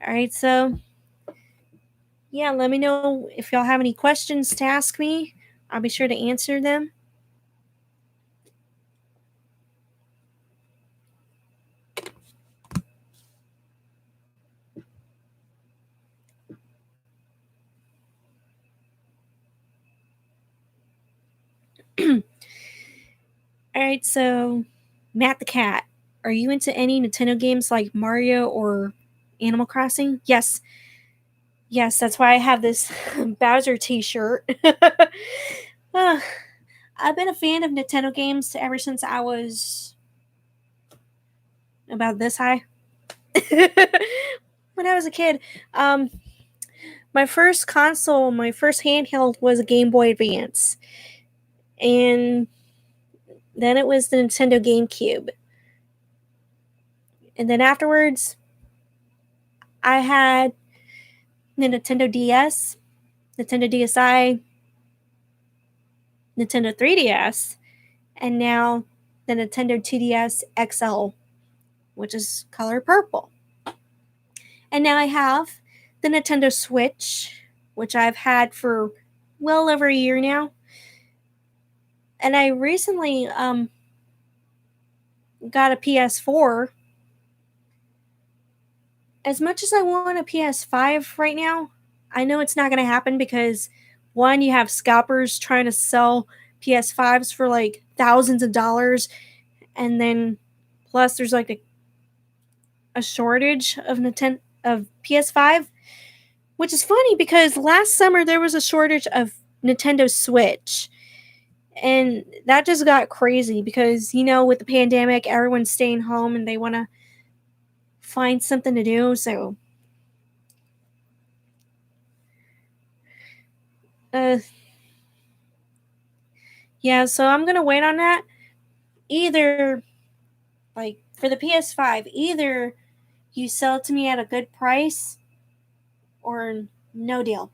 All right, so yeah, let me know if y'all have any questions to ask me. I'll be sure to answer them. Alright, so Matt the Cat, are you into any Nintendo games like Mario or Animal Crossing? Yes. Yes, that's why I have this Bowser t-shirt. I've been a fan of Nintendo games ever since I was about this high. when I was a kid, my first console, my first handheld was a Game Boy Advance. And then it was the Nintendo GameCube. And then afterwards, I had the Nintendo DS, Nintendo DSi, Nintendo 3DS, and now the Nintendo 2DS XL, which is color purple. And now I have the Nintendo Switch, which I've had for well over a year now. And I recently got a PS4. As much as I want a PS5 right now, I know it's not going to happen because one, you have scalpers trying to sell PS5s for like thousands of dollars, and then plus there's like a shortage of PS5, which is funny because last summer there was a shortage of Nintendo Switch. And that just got crazy because, with the pandemic, everyone's staying home and they want to find something to do. So, yeah, so I'm going to wait on that. Either, like, for the PS5, either you sell it to me at a good price or no deal.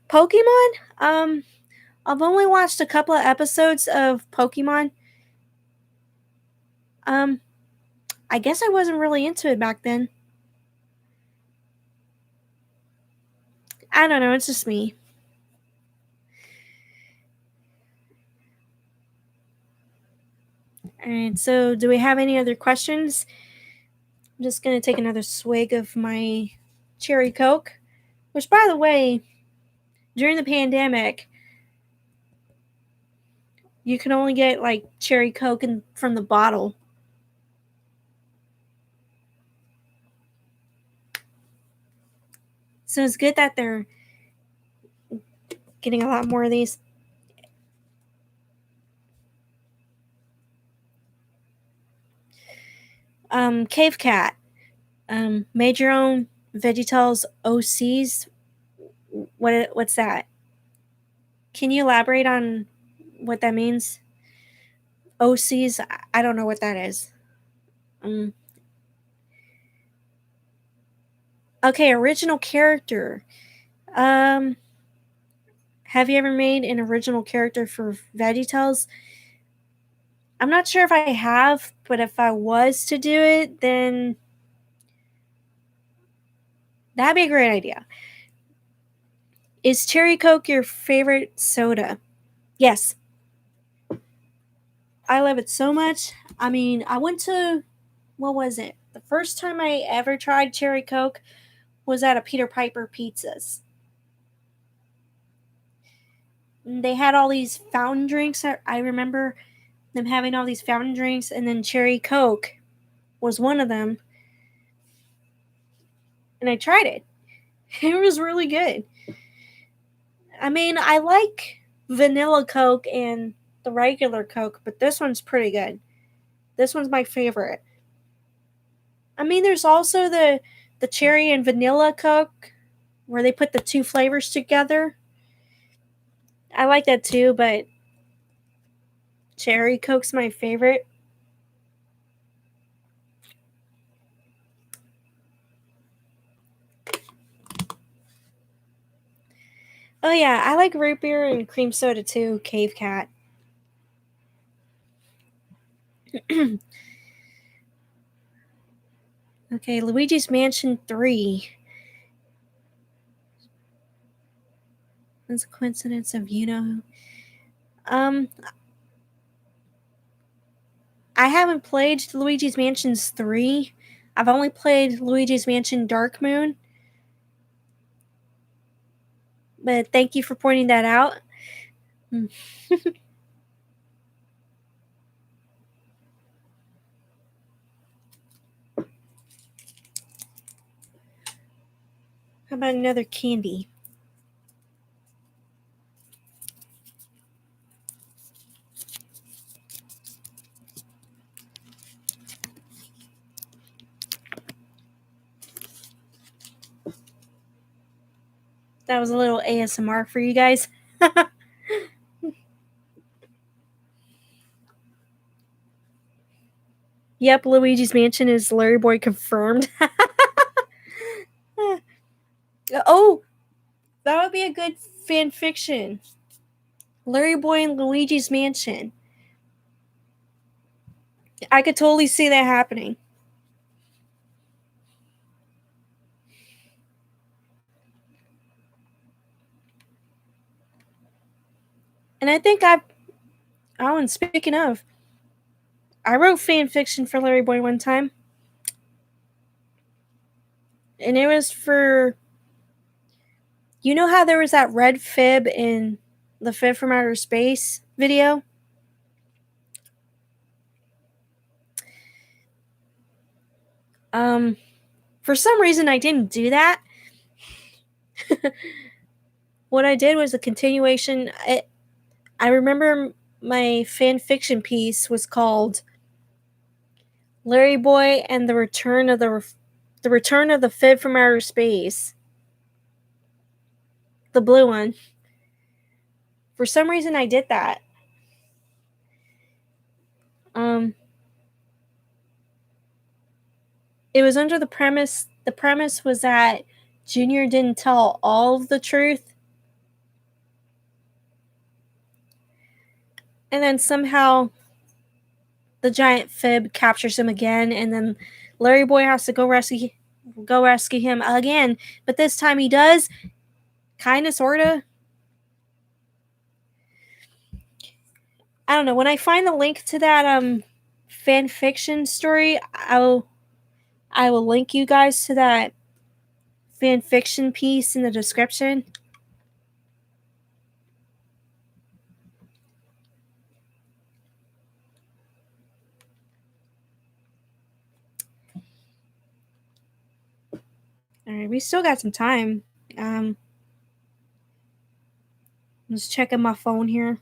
Pokemon, I've only watched a couple of episodes of Pokemon. I guess I wasn't really into it back then. I don't know, it's just me. Alright, so do we have any other questions? I'm just going to take another swig of my cherry Coke, which, by the way, during the pandemic, you can only get like cherry Coke from the bottle. So it's good that they're getting a lot more of these. Cave Cat. Made your own VeggieTales OCs. What's that? Can you elaborate on what that means? OCs? I don't know what that is. Okay, original character. Have you ever made an original character for VeggieTales? I'm not sure if I have, but if I was to do it, then that'd be a great idea. Is Cherry Coke your favorite soda? Yes. I love it so much. I mean, I went to, what was it? The first time I ever tried Cherry Coke was at a Peter Piper Pizzas. They had all these fountain drinks. I remember them having all these fountain drinks, and then Cherry Coke was one of them. And I tried it. It was really good. I mean, I like vanilla Coke and the regular Coke, but this one's pretty good. This one's my favorite. I mean, there's also the cherry and vanilla Coke where they put the two flavors together. I like that too, but cherry Coke's my favorite. Oh yeah, I like root beer and cream soda too, Cave Cat. Okay, Luigi's Mansion 3. It's a coincidence of I haven't played Luigi's Mansions 3. I've only played Luigi's Mansion Dark Moon. But thank you for pointing that out. How about another candy? That was a little ASMR for you guys. Yep, Luigi's Mansion is LarryBoy confirmed. Oh, that would be a good fan fiction. LarryBoy and Luigi's Mansion. I could totally see that happening. And I think oh, and speaking of, I wrote fan fiction for LarryBoy one time. And it was for, you know how there was that red fib in the Fib from Outer Space video? For some reason I didn't do that. What I did was a continuation. I remember my fan fiction piece was called LarryBoy and the Return of the Fib from Outer Space. The blue one. For some reason I did that. It was under the premise was that Junior didn't tell all of the truth. And then somehow the giant fib captures him again, and then LarryBoy has to go rescue him again. But this time he does, kinda, sorta. I don't know. When I find the link to that fan fiction story, I will link you guys to that fan fiction piece in the description. Alright, we still got some time. I'm just checking my phone here.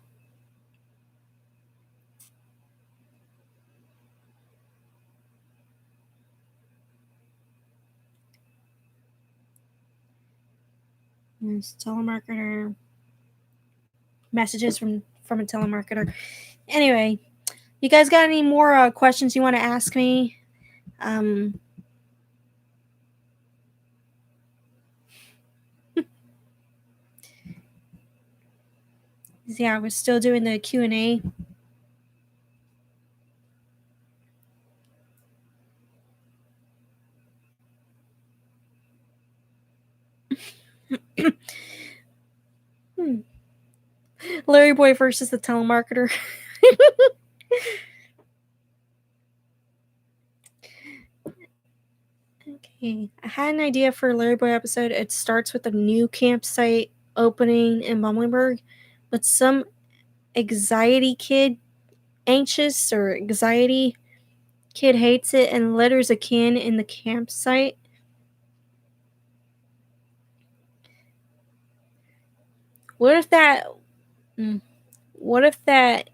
There's telemarketer. Messages from a telemarketer. Anyway, you guys got any more questions you want to ask me? Yeah, we're still doing the Q&A. LarryBoy versus the telemarketer. Okay, I had an idea for a LarryBoy episode. It starts with a new campsite opening in Bumbleberg, but some anxiety kid hates it and litters a can in the campsite. What if that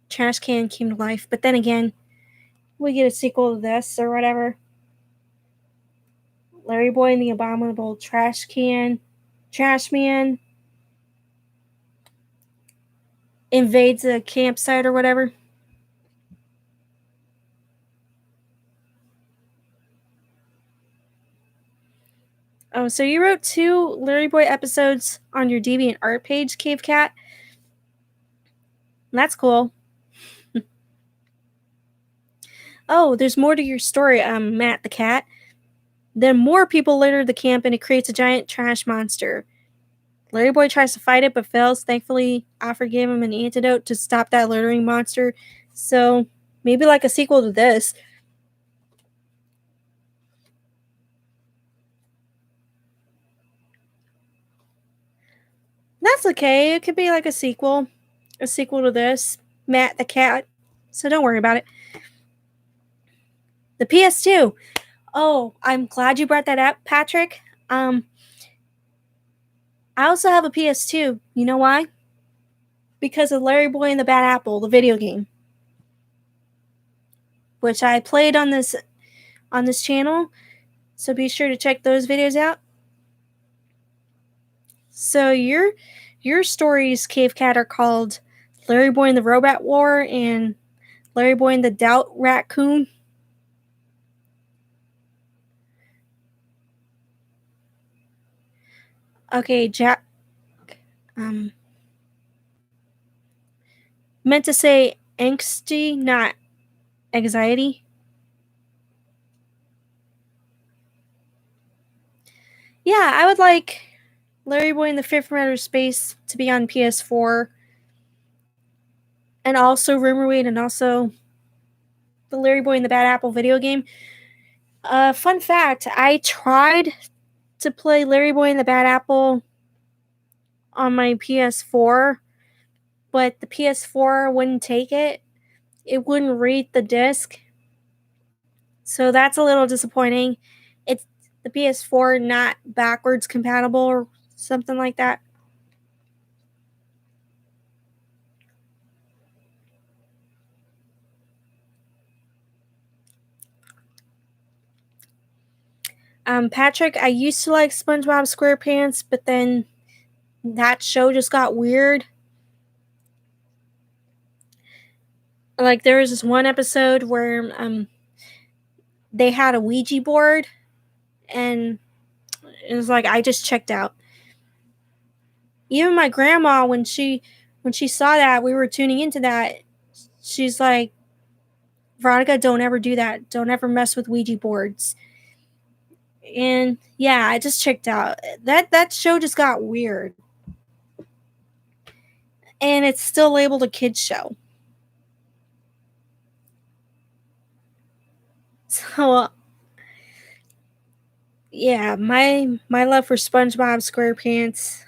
trash can came to life? But then again, we get a sequel to this or whatever. LarryBoy and the Abominable Trashman invades a campsite or whatever. Oh, so you wrote 2 LarryBoy episodes on your DeviantArt page, Cave Cat? That's cool. Oh, there's more to your story, Matt the Cat. Then more people litter the camp and it creates a giant trash monster. LarryBoy tries to fight it but fails. Thankfully, Alfred gave him an antidote to stop that littering monster. So, maybe like a sequel to this. That's okay. It could be like a sequel to this, Matt the Cat. So don't worry about it. The PS2. Oh, I'm glad you brought that up, Patrick. I also have a PS2. You know why? Because of LarryBoy and the Bad Apple, the video game, which I played on this channel. So be sure to check those videos out. So your stories, Cave Cat, are called Larry Boy and the Robot War and Larry Boy and the Doubt Raccoon. Okay, Jack. Meant to say angsty, not anxiety. Yeah, I would like Larry Boy in the Fifth from Outer Space to be on PS4, and also Rumorweed, and also the Larry Boy and the Bad Apple video game. Fun fact: I tried to play Larry Boy and the Bad Apple on my PS4, but the PS4 wouldn't take it. It wouldn't read the disc, so that's a little disappointing. It's the PS4 not backwards compatible or something like that. Patrick, I used to like SpongeBob SquarePants, but then that show just got weird. Like there was this one episode where they had a Ouija board, and it was like I just checked out. Even my grandma, when she saw that we were tuning into that, she's like, Veronica, don't ever do that. Don't ever mess with Ouija boards. And yeah, I just checked out. That show just got weird. And it's still labeled a kids show. So yeah, my love for SpongeBob SquarePants.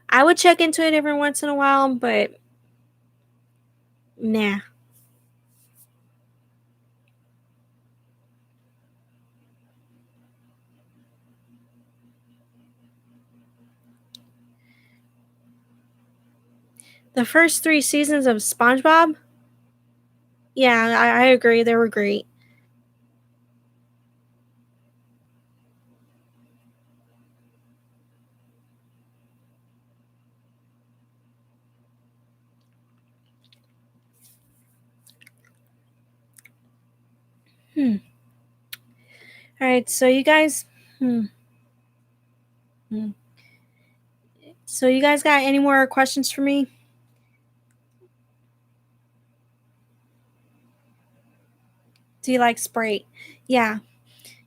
I would check into it every once in a while, but nah. The first 3 seasons of SpongeBob, yeah, I agree. They were great. All right, so you guys. So you guys got any more questions for me? Do you like Sprite? Yeah.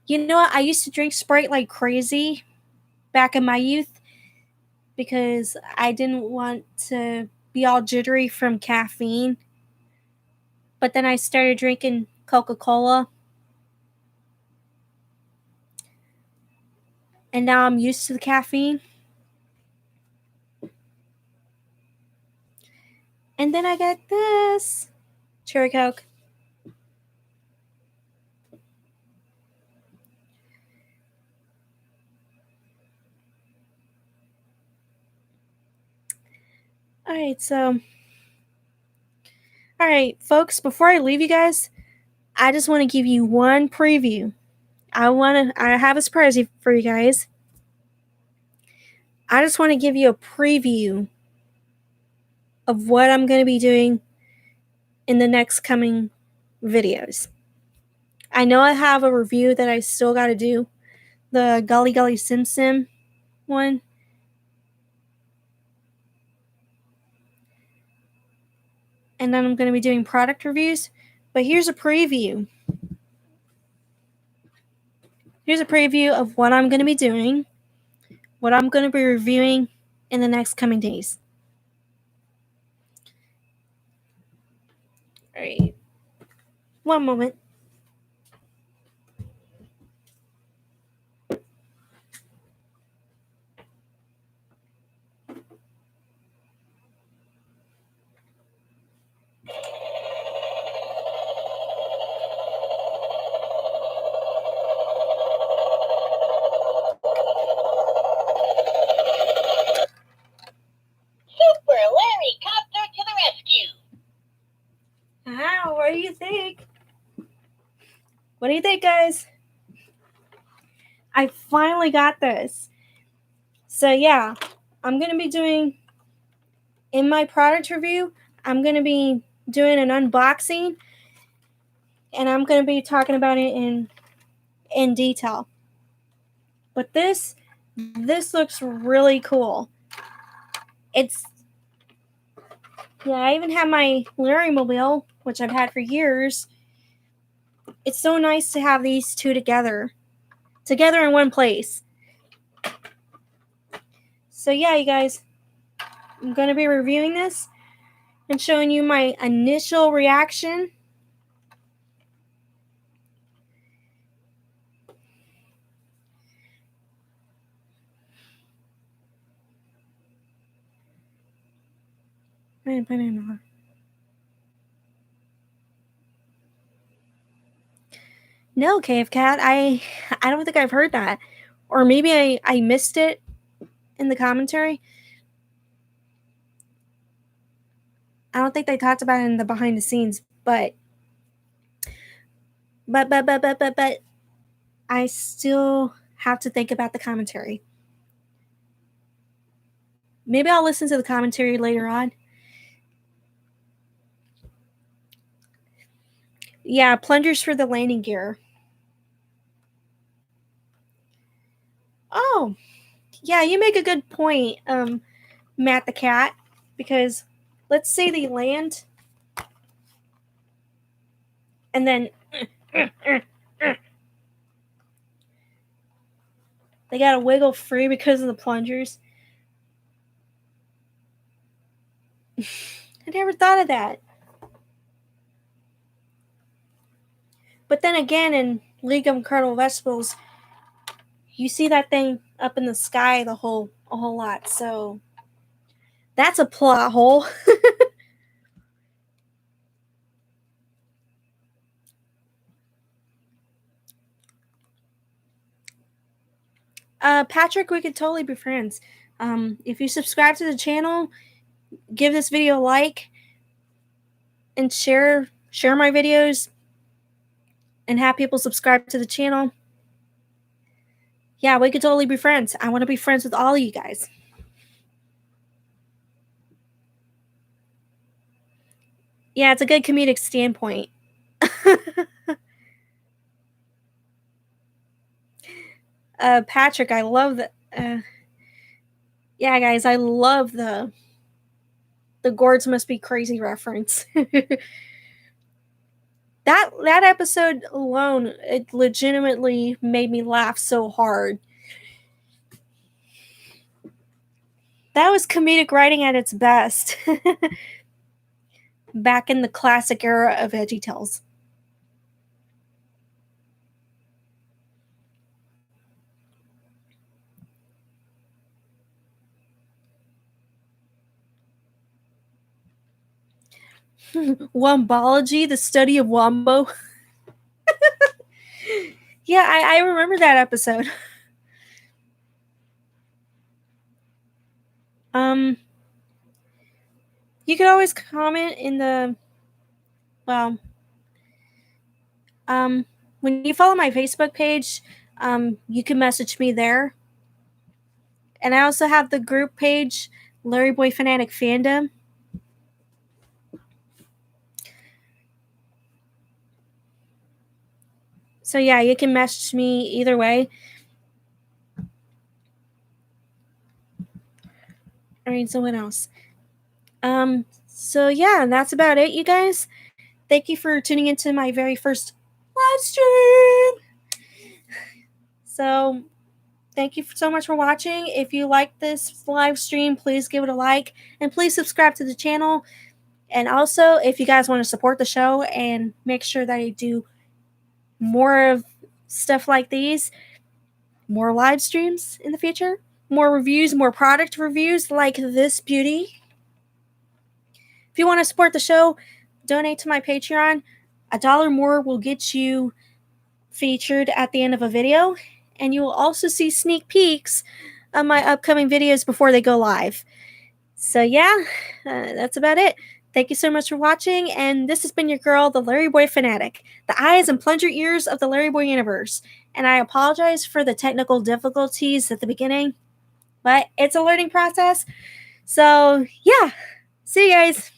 You know what? I used to drink Sprite like crazy back in my youth because I didn't want to be all jittery from caffeine. But then I started drinking Coca-Cola. And now I'm used to the caffeine. And then I got this Cherry Coke. All right, folks, before I leave you guys, I just want to give you one preview. I have a surprise for you guys. I just want to give you a preview of what I'm going to be doing in the next coming videos. I know I have a review that I still got to do, the Gully Gully Sim Sim one. And then I'm going to be doing product reviews. But here's a preview. Here's a preview of what I'm going to be doing, what I'm going to be reviewing in the next coming days. All right. One moment. Super Larry Copter to the rescue. What do you think? What do you think, guys? I finally got this. So yeah, I'm going to be doing, in my product review, I'm going to be doing an unboxing, and I'm going to be talking about it in detail. But this looks really cool. It's, yeah, I even have my LarryMobile, which I've had for years. It's so nice to have these two together in one place. So yeah, you guys, I'm going to be reviewing this and showing you my initial reaction. No, Cave Cat, I don't think I've heard that. Or maybe I missed it in the commentary. I don't think they talked about it in the behind the scenes, but I still have to think about the commentary. Maybe I'll listen to the commentary later on. Yeah, plungers for the landing gear. Oh, yeah, you make a good point, Matt the Cat, because let's say they land and then they gotta wiggle free because of the plungers. I never thought of that. But then again, in League of Incredible Vegetables, you see that thing up in the sky a whole lot. So that's a plot hole. Patrick, we could totally be friends. If you subscribe to the channel, give this video a like, and share my videos, and have people subscribe to the channel. Yeah, we could totally be friends. I want to be friends with all of you guys. Yeah, it's a good comedic standpoint. Patrick, I love the. Yeah, guys, I love the gourds must be crazy reference. that episode alone, it legitimately made me laugh so hard. That was comedic writing at its best. Back in the classic era of VeggieTales. Wombology, the study of Wombo. Yeah, I remember that episode. You could always comment in the, well, when you follow my Facebook page, you can message me there. And I also have the group page, LarryBoy Fanatic Fandom. So yeah, you can message me either way. I mean, someone else. So yeah, that's about it, you guys. Thank you for tuning into my very first live stream. So thank you so much for watching. If you like this live stream, please give it a like and please subscribe to the channel. And also, if you guys want to support the show and make sure that I do more of stuff like these, more live streams in the future, more reviews, more product reviews like this beauty. If you want to support the show, donate to my Patreon. $1 more will get you featured at the end of a video, and you will also see sneak peeks of my upcoming videos before they go live. So yeah, that's about it. Thank you so much for watching, and this has been your girl, the LarryBoy Fanatic, the eyes and plunger ears of the LarryBoy universe. And I apologize for the technical difficulties at the beginning, but it's a learning process. So, yeah. See you guys.